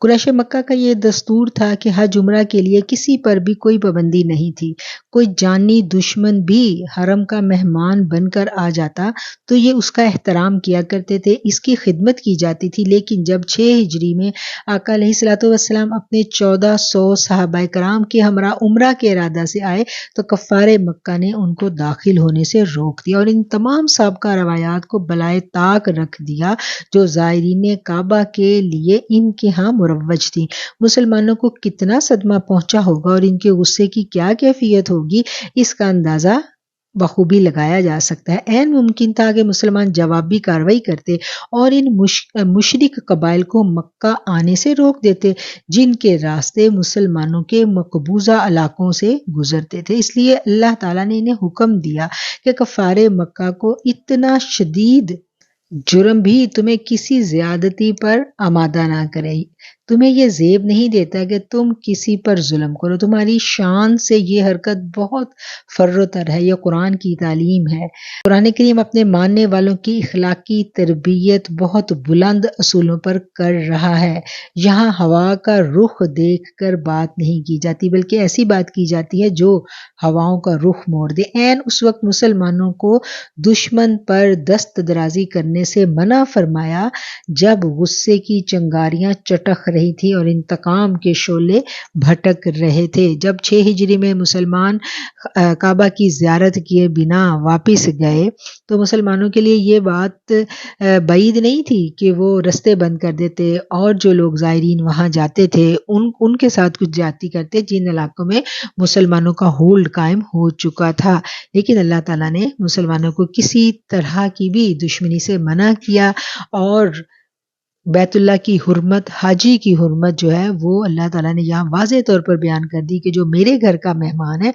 قریش مکہ کا یہ دستور تھا کہ حج عمرہ کے لیے کسی پر بھی کوئی پابندی نہیں تھی، کوئی جانی دشمن بھی حرم کا مہمان بن کر آ جاتا تو یہ اس کا احترام کیا کرتے تھے، اس کی خدمت کی جاتی تھی، لیکن جب 6 ہجری میں آقا علیہ الصلوۃ والسلام اپنے 1400 صحابہ کرام کے ہمراہ عمرہ کے ارادہ سے آئے تو کفار مکہ نے ان کو داخل ہونے سے روک دیا اور ان تمام سابقہ روایات کو بالائے طاق رکھ دیا جو زائرین کعبہ کے لیے ان کے ہاں مروج تھی۔ مسلمانوں کو کتنا صدمہ پہنچا ہوگا اور ان کے غصے کی کیا کیفیت ہوگی، اس کا اندازہ بخوبی لگایا جا سکتا ہے۔ عین ممکن تھا کہ مسلمان جوابی کارروائی کرتے اور ان مشرک قبائل کو مکہ آنے سے روک دیتے جن کے راستے مسلمانوں کے مقبوضہ علاقوں سے گزرتے تھے۔ اس لیے اللہ تعالیٰ نے انہیں حکم دیا کہ کفار مکہ کو اتنا شدید جرم بھی تمہیں کسی زیادتی پر آمادہ نہ کرے، تمہیں یہ زیب نہیں دیتا کہ تم کسی پر ظلم کرو، تمہاری شان سے یہ حرکت بہت فرتر ہے، یہ قرآن کی تعلیم ہے۔ قرآن کریم اپنے ماننے والوں کی اخلاقی تربیت بہت بلند اصولوں پر کر رہا ہے۔ یہاں ہوا کا رخ دیکھ کر بات نہیں کی جاتی بلکہ ایسی بات کی جاتی ہے جو ہواؤں کا رخ موڑ دے۔ عین اس وقت مسلمانوں کو دشمن پر دست درازی کرنے سے منع فرمایا جب غصے کی چنگاریاں چٹخ رہی تھی اور انتقام کے شعلے بھٹک رہے تھے۔ جب 6 ہجری میں مسلمان کعبہ کی زیارت کیے بنا واپس گئے تو مسلمانوں کے لیے یہ بات بعید نہیں تھی کہ وہ رستے بند کر دیتے اور جو لوگ زائرین وہاں جاتے تھے ان کے ساتھ کچھ زیادتی کرتے جن علاقوں میں مسلمانوں کا ہولڈ قائم ہو چکا تھا، لیکن اللہ تعالیٰ نے مسلمانوں کو کسی طرح کی بھی دشمنی سے منع کیا اور بیت اللہ کی حرمت، حاجی کی حرمت جو ہے وہ اللہ تعالیٰ نے یہاں واضح طور پر بیان کر دی کہ جو میرے گھر کا مہمان ہے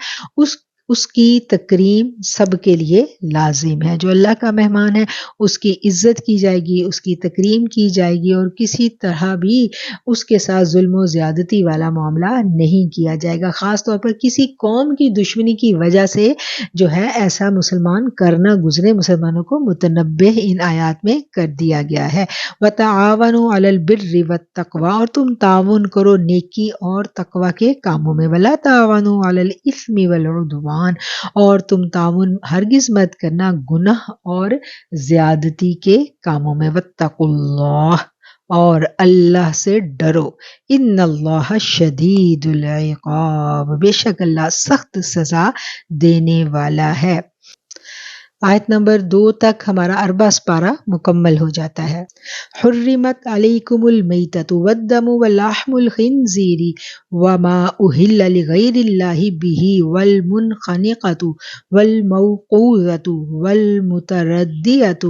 اس کی تکریم سب کے لیے لازم ہے۔ جو اللہ کا مہمان ہے اس کی عزت کی جائے گی، اس کی تکریم کی جائے گی، اور کسی طرح بھی اس کے ساتھ ظلم و زیادتی والا معاملہ نہیں کیا جائے گا۔ خاص طور پر کسی قوم کی دشمنی کی وجہ سے جو ہے ایسا مسلمان کرنا گزرے، مسلمانوں کو متنبہ ان آیات میں کر دیا گیا ہے۔ وَتَعَاوَنُوا عَلَى الْبِرِّ وَالتَّقْوَىٰ، اور تم تعاون کرو نیکی اور تقوی کے کاموں میں۔ وَلَا تَعَاوَنُوا عَلَى الْإِثْمِ وَالْعُدْوَانِ، اور تم تعاون ہرگز مت کرنا گناہ اور زیادتی کے کاموں میں۔ وَاتَّقُوا اللَّهَ، اور اللہ سے ڈرو۔ ان اللہ شدید العقاب، بے شک اللہ سخت سزا دینے والا ہے۔ آیت نمبر 2 تک ہمارا 4واں سپارہ مکمل ہو جاتا ہے۔ حرمت علیکم المیتۃ والدم ولحم الخنزیر وما اہل لغیر اللہ بہ والمنخنقۃ والموقوذۃ والمتردیۃ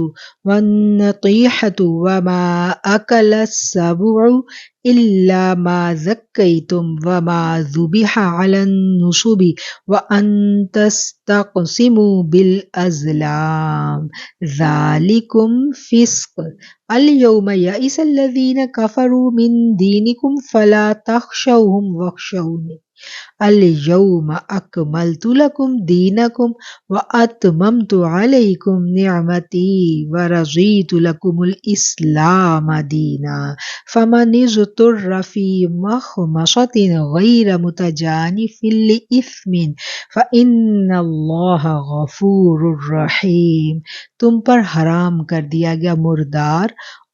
والنطیحۃ وما اکل السبع الا ما ذکیتم وما ذبح علی النصب وان تستقسموا بالازلام ذالکم فسق۔ اليوم یئس الذین کفروا من دینکم فلا تخشوہم واخشونی اليوم اکملت لکم دینکم واتممت علیکم نعمتی ورضیت لکم الاسلام دینا فمن اضطر فی مخمصۃ غیر متجانف لإثم فإن اللہ غفور رحیم۔ تم پر حرام کر دیا گیا مردار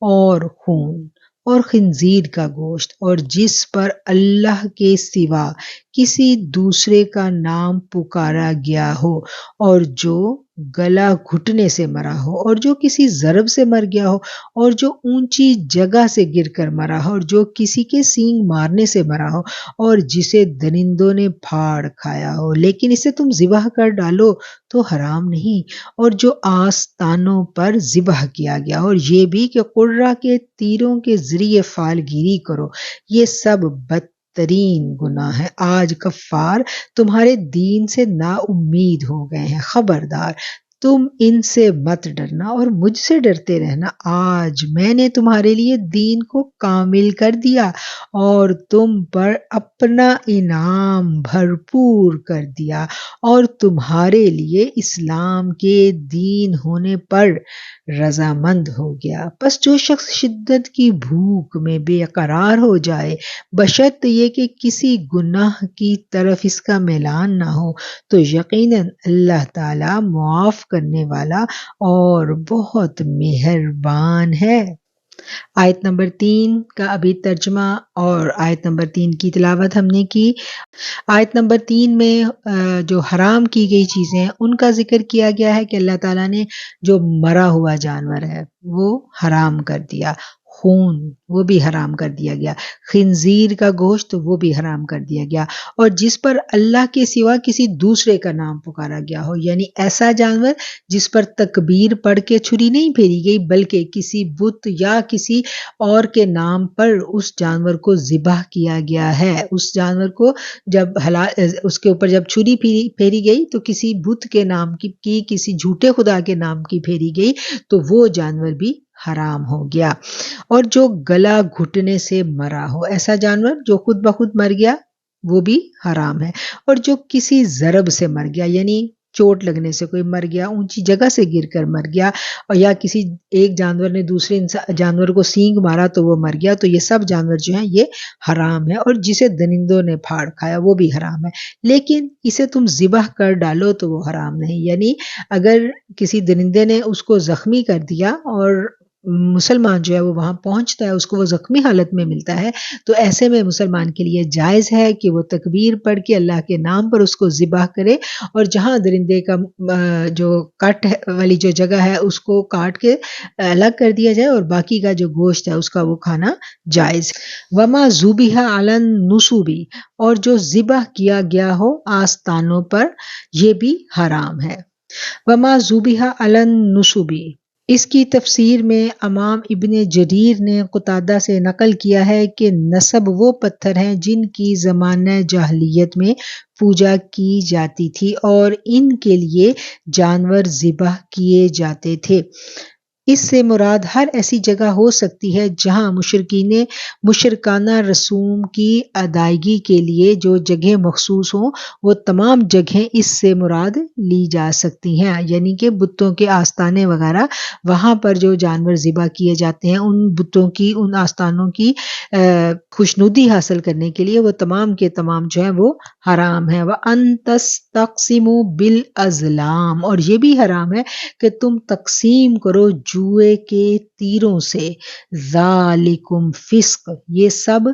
اور خون اور خنزیر کا گوشت، اور جس پر اللہ کے سوا کسی دوسرے کا نام پکارا گیا ہو، اور جو گلا گھٹنے سے مرا ہو، اور جو کسی ضرب سے مر گیا ہو، اور جو اونچی جگہ سے گر کر مرا ہو، اور جو کسی کے سینگ مارنے سے مرا ہو، اور جسے درندوں نے پھاڑ کھایا ہو لیکن اسے تم ذبح کر ڈالو تو حرام نہیں، اور جو آستانوں پر ذبح کیا گیا، اور یہ بھی کہ قرہ کے تیروں کے ذریعے فال گیری کرو، یہ سب بدترین گناہ ہے۔ آج کفار تمہارے دین سے نا امید ہو گئے ہیں، خبردار تم ان سے مت ڈرنا اور مجھ سے ڈرتے رہنا۔ آج میں نے تمہارے لیے دین کو کامل کر دیا اور تم پر اپنا انعام بھرپور کر دیا، اور تمہارے لیے اسلام کے دین ہونے پر رضامند ہو گیا۔ پس جو شخص شدت کی بھوک میں بے قرار ہو جائے بشرط یہ کہ کسی گناہ کی طرف اس کا میلان نہ ہو، تو یقیناً اللہ تعالی معاف کرنے والا اور بہت مہربان ہے۔ آیت نمبر 3 کا ابھی ترجمہ اور آیت نمبر 3 کی تلاوت ہم نے کی۔ آیت نمبر 3 میں جو حرام کی گئی چیزیں ہیں ان کا ذکر کیا گیا ہے کہ اللہ تعالیٰ نے جو مرا ہوا جانور ہے وہ حرام کر دیا، خون وہ بھی حرام کر دیا گیا، خنزیر کا گوشت وہ بھی حرام کر دیا گیا، اور جس پر اللہ کے سوا کسی دوسرے کا نام پکارا گیا ہو، یعنی ایسا جانور جس پر تکبیر پڑھ کے چھری نہیں پھیری گئی بلکہ کسی بت یا کسی اور کے نام پر اس جانور کو ذبح کیا گیا ہے۔ اس جانور کو جب اس کے اوپر جب چھری پھیری گئی تو کسی بت کے نام کی کسی جھوٹے خدا کے نام کی پھیری گئی تو وہ جانور بھی حرام ہو گیا۔ اور جو گلا گھٹنے سے مرا ہو، ایسا جانور جو خود بخود مر گیا وہ بھی حرام ہے، اور جو کسی ضرب سے مر گیا یعنی چوٹ لگنے سے کوئی مر گیا، اونچی جگہ سے گر کر مر گیا، اور یا کسی ایک جانور نے دوسرے جانور کو سینگ مارا تو وہ مر گیا، تو یہ سب جانور جو ہیں یہ حرام ہے، اور جسے درندوں نے پھاڑ کھایا وہ بھی حرام ہے، لیکن اسے تم ذبح کر ڈالو تو وہ حرام نہیں۔ یعنی اگر کسی درندے نے اس کو زخمی کر دیا اور مسلمان جو ہے وہ وہاں پہنچتا ہے، اس کو وہ زخمی حالت میں ملتا ہے، تو ایسے میں مسلمان کے لیے جائز ہے کہ وہ تکبیر پڑھ کے اللہ کے نام پر اس کو ذبح کرے، اور جہاں درندے کا جو کٹ والی جو جگہ ہے اس کو کاٹ کے الگ کر دیا جائے، اور باقی کا جو گوشت ہے اس کا وہ کھانا جائز۔ وما ذبح علی النصب، اور جو ذبح کیا گیا ہو آستانوں پر یہ بھی حرام ہے۔ وما ذبح علی النصب، اس کی تفسیر میں امام ابن جریر نے قتادہ سے نقل کیا ہے کہ نصب وہ پتھر ہیں جن کی زمانہ جاہلیت میں پوجا کی جاتی تھی اور ان کے لیے جانور ذبح کیے جاتے تھے۔ اس سے مراد ہر ایسی جگہ ہو سکتی ہے جہاں مشرکانہ رسوم کی ادائیگی کے لیے جو جگہیں مخصوص ہوں، وہ تمام جگہیں اس سے مراد لی جا سکتی ہیں، یعنی کہ بتوں کے آستانے وغیرہ، وہاں پر جو جانور ذبح کیے جاتے ہیں ان بتوں کی، ان آستانوں کی خوشنودی حاصل کرنے کے لیے وہ تمام کے تمام جو ہیں وہ حرام ہیں۔ وَأَن تَسْتَقْسِمُوا بِالْأَزْلَامِ، اور یہ بھی حرام ہے کہ تم تقسیم کرو جوئے کے تیروں سے۔ ذالکم فسق، یہ سب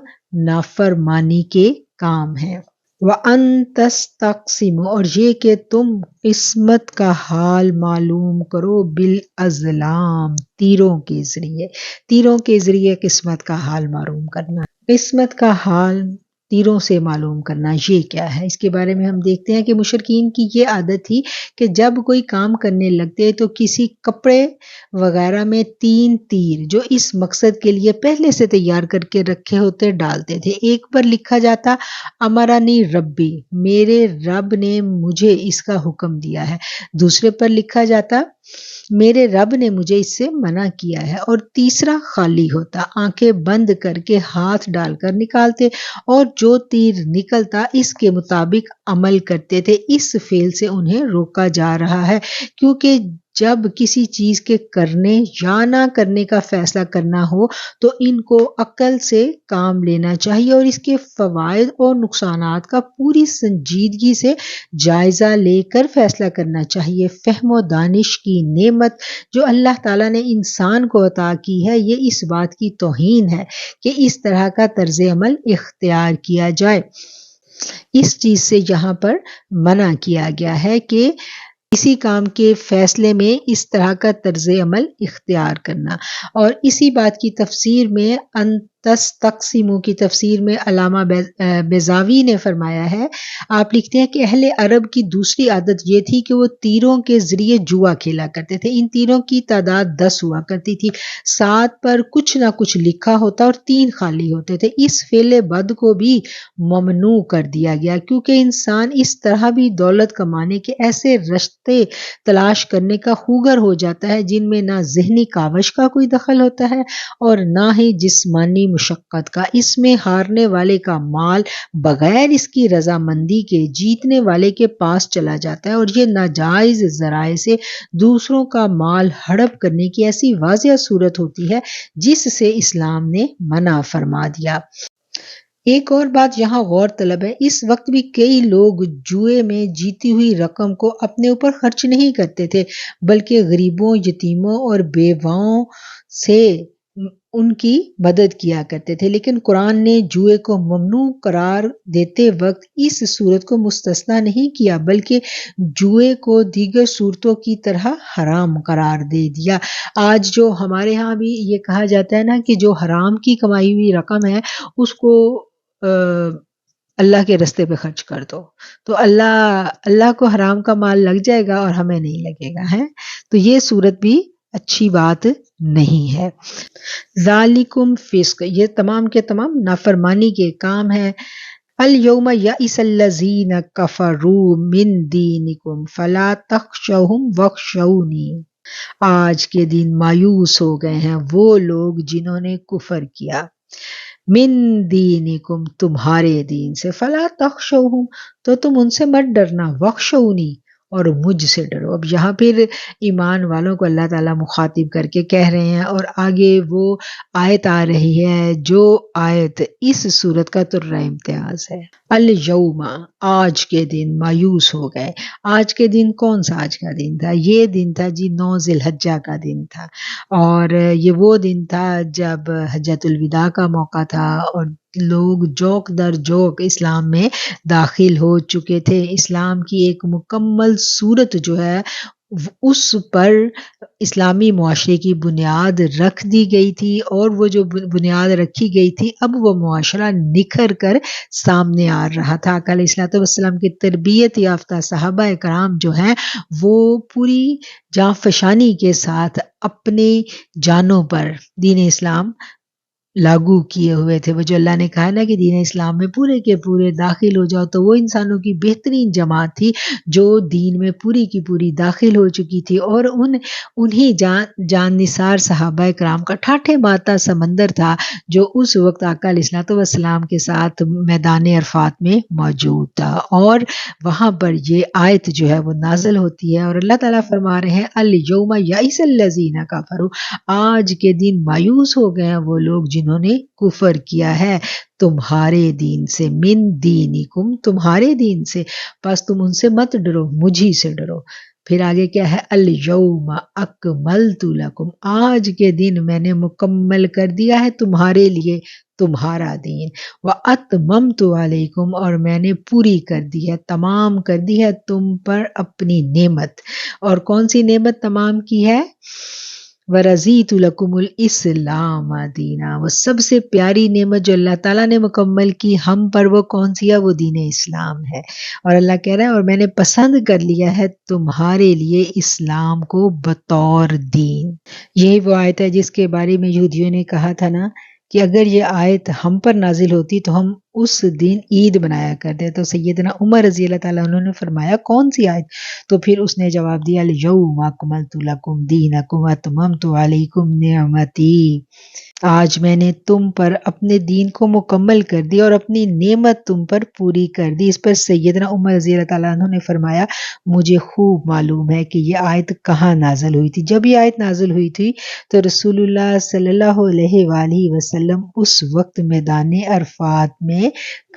نافرمانی کے کام ہیں۔ وَأَن تَسْتَقْسِمُوا، اور یہ کہ تم قسمت کا حال معلوم کرو بالازلام، تیروں کے ذریعے، تیروں کے ذریعے قسمت کا حال معلوم کرنا، قسمت کا حال تیروں سے معلوم کرنا یہ کیا ہے؟ اس کے بارے میں ہم دیکھتے ہیں کہ مشرکین کی یہ عادت تھی کہ جب کوئی کام کرنے لگتے تو کسی کپڑے وغیرہ میں 3 تیر جو اس مقصد کے لیے پہلے سے تیار کر کے رکھے ہوتے ڈالتے تھے۔ ایک پر لکھا جاتا امرانی ربی، میرے رب نے مجھے اس کا حکم دیا ہے، دوسرے پر لکھا جاتا میرے رب نے مجھے اس سے منع کیا ہے، اور تیسرا خالی ہوتا، آنکھیں بند کر کے ہاتھ ڈال کر نکالتے اور جو تیر نکلتا اس کے مطابق عمل کرتے تھے۔ اس فعل سے انہیں روکا جا رہا ہے کیونکہ جب کسی چیز کے کرنے یا نہ کرنے کا فیصلہ کرنا ہو تو ان کو عقل سے کام لینا چاہیے اور اس کے فوائد اور نقصانات کا پوری سنجیدگی سے جائزہ لے کر فیصلہ کرنا چاہیے۔ فہم و دانش کی نعمت جو اللہ تعالیٰ نے انسان کو عطا کی ہے، یہ اس بات کی توہین ہے کہ اس طرح کا طرز عمل اختیار کیا جائے۔ اس چیز سے یہاں پر منع کیا گیا ہے کہ کسی کام کے فیصلے میں اس طرح کا طرز عمل اختیار کرنا۔ اور اسی بات کی تفسیر میں ان تستقسموا کی تفسیر میں علامہ بیضاوی نے فرمایا ہے، آپ لکھتے ہیں کہ اہل عرب کی دوسری عادت یہ تھی کہ وہ تیروں کے ذریعے جوا کھیلا کرتے تھے۔ ان تیروں کی تعداد 10 ہوا کرتی تھی، 7 پر کچھ نہ کچھ لکھا ہوتا اور 3 خالی ہوتے تھے۔ اس فعل بد کو بھی ممنوع کر دیا گیا کیونکہ انسان اس طرح بھی دولت کمانے کے ایسے رشتے تلاش کرنے کا خوگر ہو جاتا ہے جن میں نہ ذہنی کاوش کا کوئی دخل ہوتا ہے اور نہ ہی جسمانی مشقت کا۔ اس میں ہارنے والے کا مال بغیر اس کی رضامندی کے جیتنے والے کے پاس چلا جاتا ہے اور یہ ناجائز ذرائع سے دوسروں کا مال ہڑپ کرنے کی ایسی واضح صورت ہوتی ہے جس سے اسلام نے منع فرما دیا۔ ایک اور بات یہاں غور طلب ہے، اس وقت بھی کئی لوگ جوئے میں جیتی ہوئی رقم کو اپنے اوپر خرچ نہیں کرتے تھے بلکہ غریبوں، یتیموں اور بیواؤں سے ان کی مدد کیا کرتے تھے، لیکن قرآن نے جوئے کو ممنوع قرار دیتے وقت اس صورت کو مستثنیٰ نہیں کیا بلکہ جوئے کو دیگر صورتوں کی طرح حرام قرار دے دیا۔ آج جو ہمارے ہاں بھی یہ کہا جاتا ہے نا کہ جو حرام کی کمائی ہوئی رقم ہے اس کو اللہ کے رستے پہ خرچ کر دو تو اللہ کو حرام کا مال لگ جائے گا اور ہمیں نہیں لگے گا ہے، تو یہ صورت بھی اچھی بات نہیں ہے۔ ذالکم فسق، یہ تمام کے تمام نافرمانی کے کام ہیں۔ الیوم یئس الذین کفروا من دینکم فلا تخشوہم واخشونی، آج کے دن مایوس ہو گئے ہیں وہ لوگ جنہوں نے کفر کیا، من دینکم تمہارے دین سے، فلا تخشوہم تو تم ان سے مت ڈرنا، واخشونی اور مجھ سے ڈرو۔ اب یہاں پھر ایمان والوں کو اللہ تعالیٰ مخاطب کر کے کہہ رہے ہیں اور آگے وہ آیت آ رہی ہے جو آیت اس صورت کا ترہ امتیاز ہے۔ الیوم، آج کے دن مایوس ہو گئے۔ آج کے دن کون سا آج کا دن تھا؟ یہ دن تھا جی 9 ذی الحجہ کا دن تھا، اور یہ وہ دن تھا جب حجۃ الوداع کا موقع تھا اور لوگ جوک در جوک اسلام میں داخل ہو چکے تھے۔ اسلام کی ایک مکمل صورت جو ہے اس پر اسلامی معاشرے کی بنیاد رکھ دی گئی تھی، اور وہ جو بنیاد رکھی گئی تھی اب وہ معاشرہ نکھر کر سامنے آ رہا تھا۔ آقا علیہ الصلوۃ والسلام کی تربیت یافتہ صحابہ کرام جو ہیں وہ پوری جانفشانی کے ساتھ اپنے جانوں پر دین اسلام لاگو کیے ہوئے تھے۔ وہ جو اللہ نے کہا نا کہ دین اسلام میں پورے کے پورے داخل ہو جاؤ، تو وہ انسانوں کی بہترین جماعت تھی جو دین میں پوری کی پوری داخل ہو چکی تھی، اور انہی جان نثار صحابہ کرام کا ٹھاٹھے ماتا سمندر تھا جو اس وقت آقا علیہ الصلوۃ والسلام کے ساتھ میدان عرفات میں موجود تھا، اور وہاں پر یہ آیت جو ہے وہ نازل ہوتی ہے، اور اللہ تعالیٰ فرما رہے ہیں الیوم یئس الذین کفروا، آج کے دن مایوس ہو گئے ہیں وہ لوگ جنہوں نے کفر کیا ہے تمہارے دین سے، من دینکم، تمہارے دین سے، پس تم ان سے مت ڈرو، مجھی سے ڈرو۔ پھر آگے کیا ہے، الیوم اکملت لکم، آج کے دن میں نے مکمل کر دیا ہے تمہارے لیے تمہارا دین، واتممت علیکم، اور میں نے پوری کر دی ہے، تمام کر دی ہے تم پر اپنی نعمت۔ اور کون سی نعمت تمام کی ہے؟ وَرَضِيتُ لَكُمُ الْإِسْلَامَ دِينًا، وہ سب سے پیاری نعمت جو اللہ تعالیٰ نے مکمل کی ہم پر وہ کون سی ہے؟ وہ دین اسلام ہے۔ اور اللہ کہہ رہا ہے اور میں نے پسند کر لیا ہے تمہارے لیے اسلام کو بطور دین۔ یہی وہ آیت ہے جس کے بارے میں یہودیوں نے کہا تھا نا کہ اگر یہ آیت ہم پر نازل ہوتی تو ہم اس دن عید منایا کرتے۔ تو سیدنا عمر رضی اللہ تعالیٰ عنہ نے فرمایا کون سی آیت؟ تو پھر اس نے جواب دیا الیوم اکملت لکم دینکم واتممت علیکم نعمتی، آج میں نے تم پر اپنے دین کو مکمل کر دی اور اپنی نعمت تم پر پوری کر دی۔ اس پر سیدنا عمر رضی اللہ تعالیٰ عنہ نے فرمایا مجھے خوب معلوم ہے کہ یہ آیت کہاں نازل ہوئی تھی۔ جب یہ آیت نازل ہوئی تھی تو رسول اللہ صلی اللہ علیہ وآلہ وسلم اس وقت میدان عرفات میں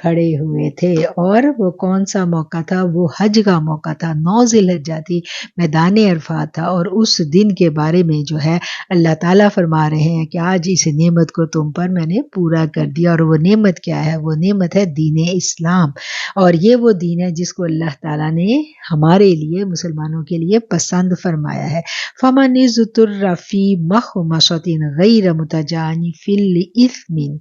کھڑے ہوئے تھے، اور وہ کون سا موقع تھا؟ وہ حج کا موقع تھا، 9 ذی الحجہ تھی، میدان عرفات تھا، اور اس دن کے بارے میں جو ہے اللہ تعالیٰ فرما رہے ہیں کہ آج اس نعمت کو تم پر میں نے پورا کر دیا۔ اور وہ نعمت کیا ہے؟ وہ نعمت ہے دین اسلام، اور یہ وہ دین ہے جس کو اللہ تعالیٰ نے ہمارے لیے مسلمانوں کے لیے پسند فرمایا ہے۔ فَمَنِ اضْطُرَّ فِي مَخْمَصَةٍ غَيْرَ مُتَجَانِفٍ لِإِثْمٍ،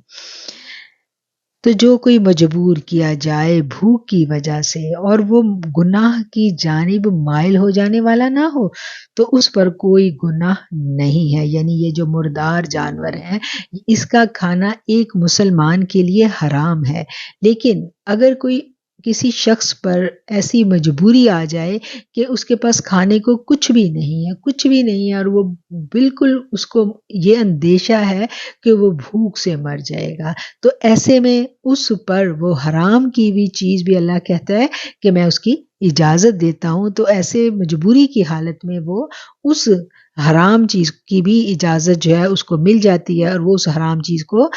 تو جو کوئی مجبور کیا جائے بھوک کی وجہ سے اور وہ گناہ کی جانب مائل ہو جانے والا نہ ہو تو اس پر کوئی گناہ نہیں ہے۔ یعنی یہ جو مردار جانور ہیں اس کا کھانا ایک مسلمان کے لیے حرام ہے، لیکن اگر کوئی کسی شخص پر ایسی مجبوری آ جائے کہ اس کے پاس کھانے کو کچھ بھی نہیں ہے، کچھ بھی نہیں ہے، اور وہ بالکل اس کو یہ اندیشہ ہے کہ وہ بھوک سے مر جائے گا، تو ایسے میں اس پر وہ حرام کی ہوئی چیز بھی اللہ کہتا ہے کہ میں اس کی اجازت دیتا ہوں، تو ایسے مجبوری کی حالت میں وہ اس حرام چیز کی بھی اجازت جو ہے اس کو مل جاتی ہے، اور وہ اس حرام چیز کو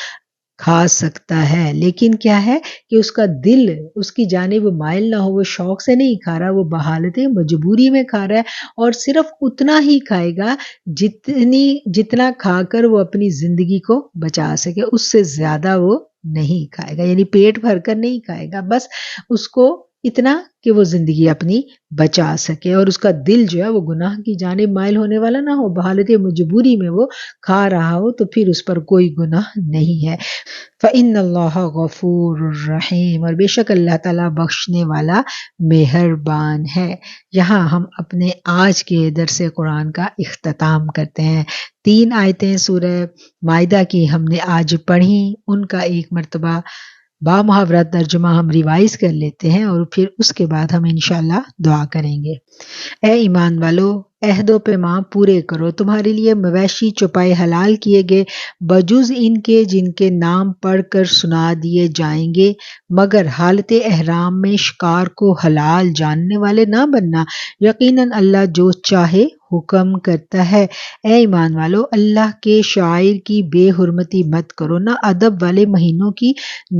کھا سکتا ہے۔ لیکن کیا ہے کہ اس کا دل اس کی جانب مائل نہ ہو، وہ شوق سے نہیں کھا رہا، وہ بحالت مجبوری میں کھا رہا ہے، اور صرف اتنا ہی کھائے گا جتنا کھا کر وہ اپنی زندگی کو بچا سکے، اس سے زیادہ وہ نہیں کھائے گا، یعنی پیٹ بھر کر نہیں کھائے گا، بس اس کو اتنا کہ وہ زندگی اپنی بچا سکے، اور اس کا دل جو ہے وہ گناہ کی جانب مائل ہونے والا نہ ہو، بحالت مجبوری میں وہ کھا رہا ہو تو پھر اس پر کوئی گناہ نہیں ہے۔ فَإِنَّ اللَّهَ غَفُورٌ رَحِيمٌ، اور بے شک اللہ تعالیٰ بخشنے والا مہربان ہے۔ یہاں ہم اپنے آج کے درس قرآن کا اختتام کرتے ہیں۔ 3 آیتیں سورہ مائدہ کی ہم نے آج پڑھی، ان کا ایک مرتبہ با محاورہ ترجمہ ہم ریوائز کر لیتے ہیں، اور پھر اس کے بعد ہم انشاءاللہ دعا کریں گے۔ اے ایمان والو، عہد و پیمان پورے کرو، تمہارے لیے مویشی چپائے حلال کیے گئے بجز ان کے جن کے نام پڑھ کر سنا دیے جائیں گے، مگر حالت احرام میں شکار کو حلال جاننے والے نہ بننا، یقیناً اللہ جو چاہے حکم کرتا ہے۔ اے ایمان والو، اللہ کے شعائر کی بے حرمتی مت کرو، نہ ادب والے مہینوں کی،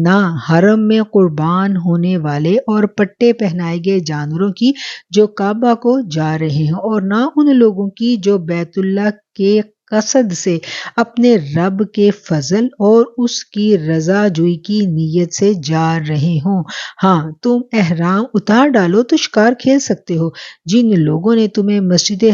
نہ حرم میں قربان ہونے والے اور پٹے پہنائے گئے جانوروں کی جو کعبہ کو جا رہے ہیں، اور نہ ان لوگوں کی جو بیت اللہ کے قصد سے اپنے رب کے فضل اور اس کی رضا جوئی کی نیت سے جا رہے ہوں۔ ہاں، تم احرام اتار ڈالو تو شکار کھیل سکتے ہو۔ جن لوگوں نے تمہیں مسجد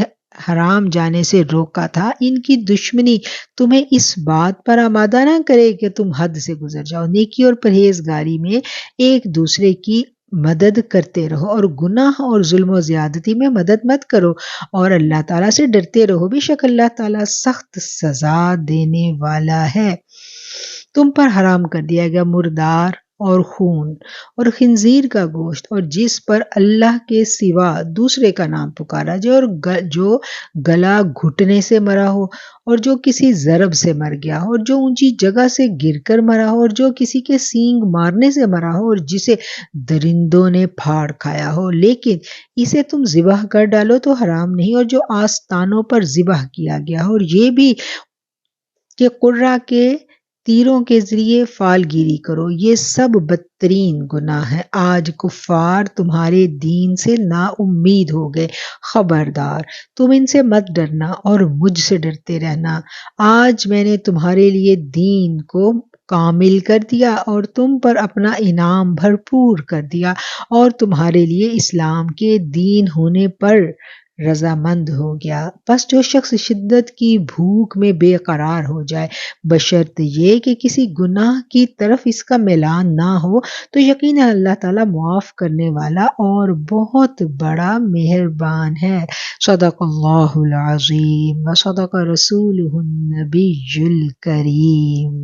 حرام جانے سے روکا تھا، ان کی دشمنی تمہیں اس بات پر آمادہ نہ کرے کہ تم حد سے گزر جاؤ۔ نیکی اور پرہیزگاری میں ایک دوسرے کی مدد کرتے رہو اور گناہ اور ظلم و زیادتی میں مدد مت کرو، اور اللہ تعالیٰ سے ڈرتے رہو، بے شک اللہ تعالیٰ سخت سزا دینے والا ہے۔ تم پر حرام کر دیا گیا مردار اور خون اور خنزیر کا گوشت، اور جس پر اللہ کے سوا دوسرے کا نام پکارا جائے، اور جو گلا گھٹنے سے مرا ہو، اور جو کسی ضرب سے مر گیا ہو، اور جو اونچی جگہ سے گر کر مرا ہو، اور جو کسی کے سینگ مارنے سے مرا ہو، اور جسے درندوں نے پھاڑ کھایا ہو، لیکن اسے تم ذبح کر ڈالو تو حرام نہیں، اور جو آستانوں پر ذبح کیا گیا ہو، اور یہ بھی کہ قرہ کے تیروں کے ذریعے فال گیری کرو، یہ سب بدترین گناہ ہے۔ آج کفار تمہارے دین سے نا امید ہو گئے، خبردار تم ان سے مت ڈرنا اور مجھ سے ڈرتے رہنا۔ آج میں نے تمہارے لیے دین کو کامل کر دیا اور تم پر اپنا انعام بھرپور کر دیا، اور تمہارے لیے اسلام کے دین ہونے پر رضامند ہو گیا۔ بس جو شخص شدت کی بھوک میں بے قرار ہو جائے، بشرط یہ کہ کسی گناہ کی طرف اس کا میلان نہ ہو، تو یقیناً اللہ تعالیٰ معاف کرنے والا اور بہت بڑا مہربان ہے۔ صدق اللہ العظیم و صدق رسولہ النبی الکریم۔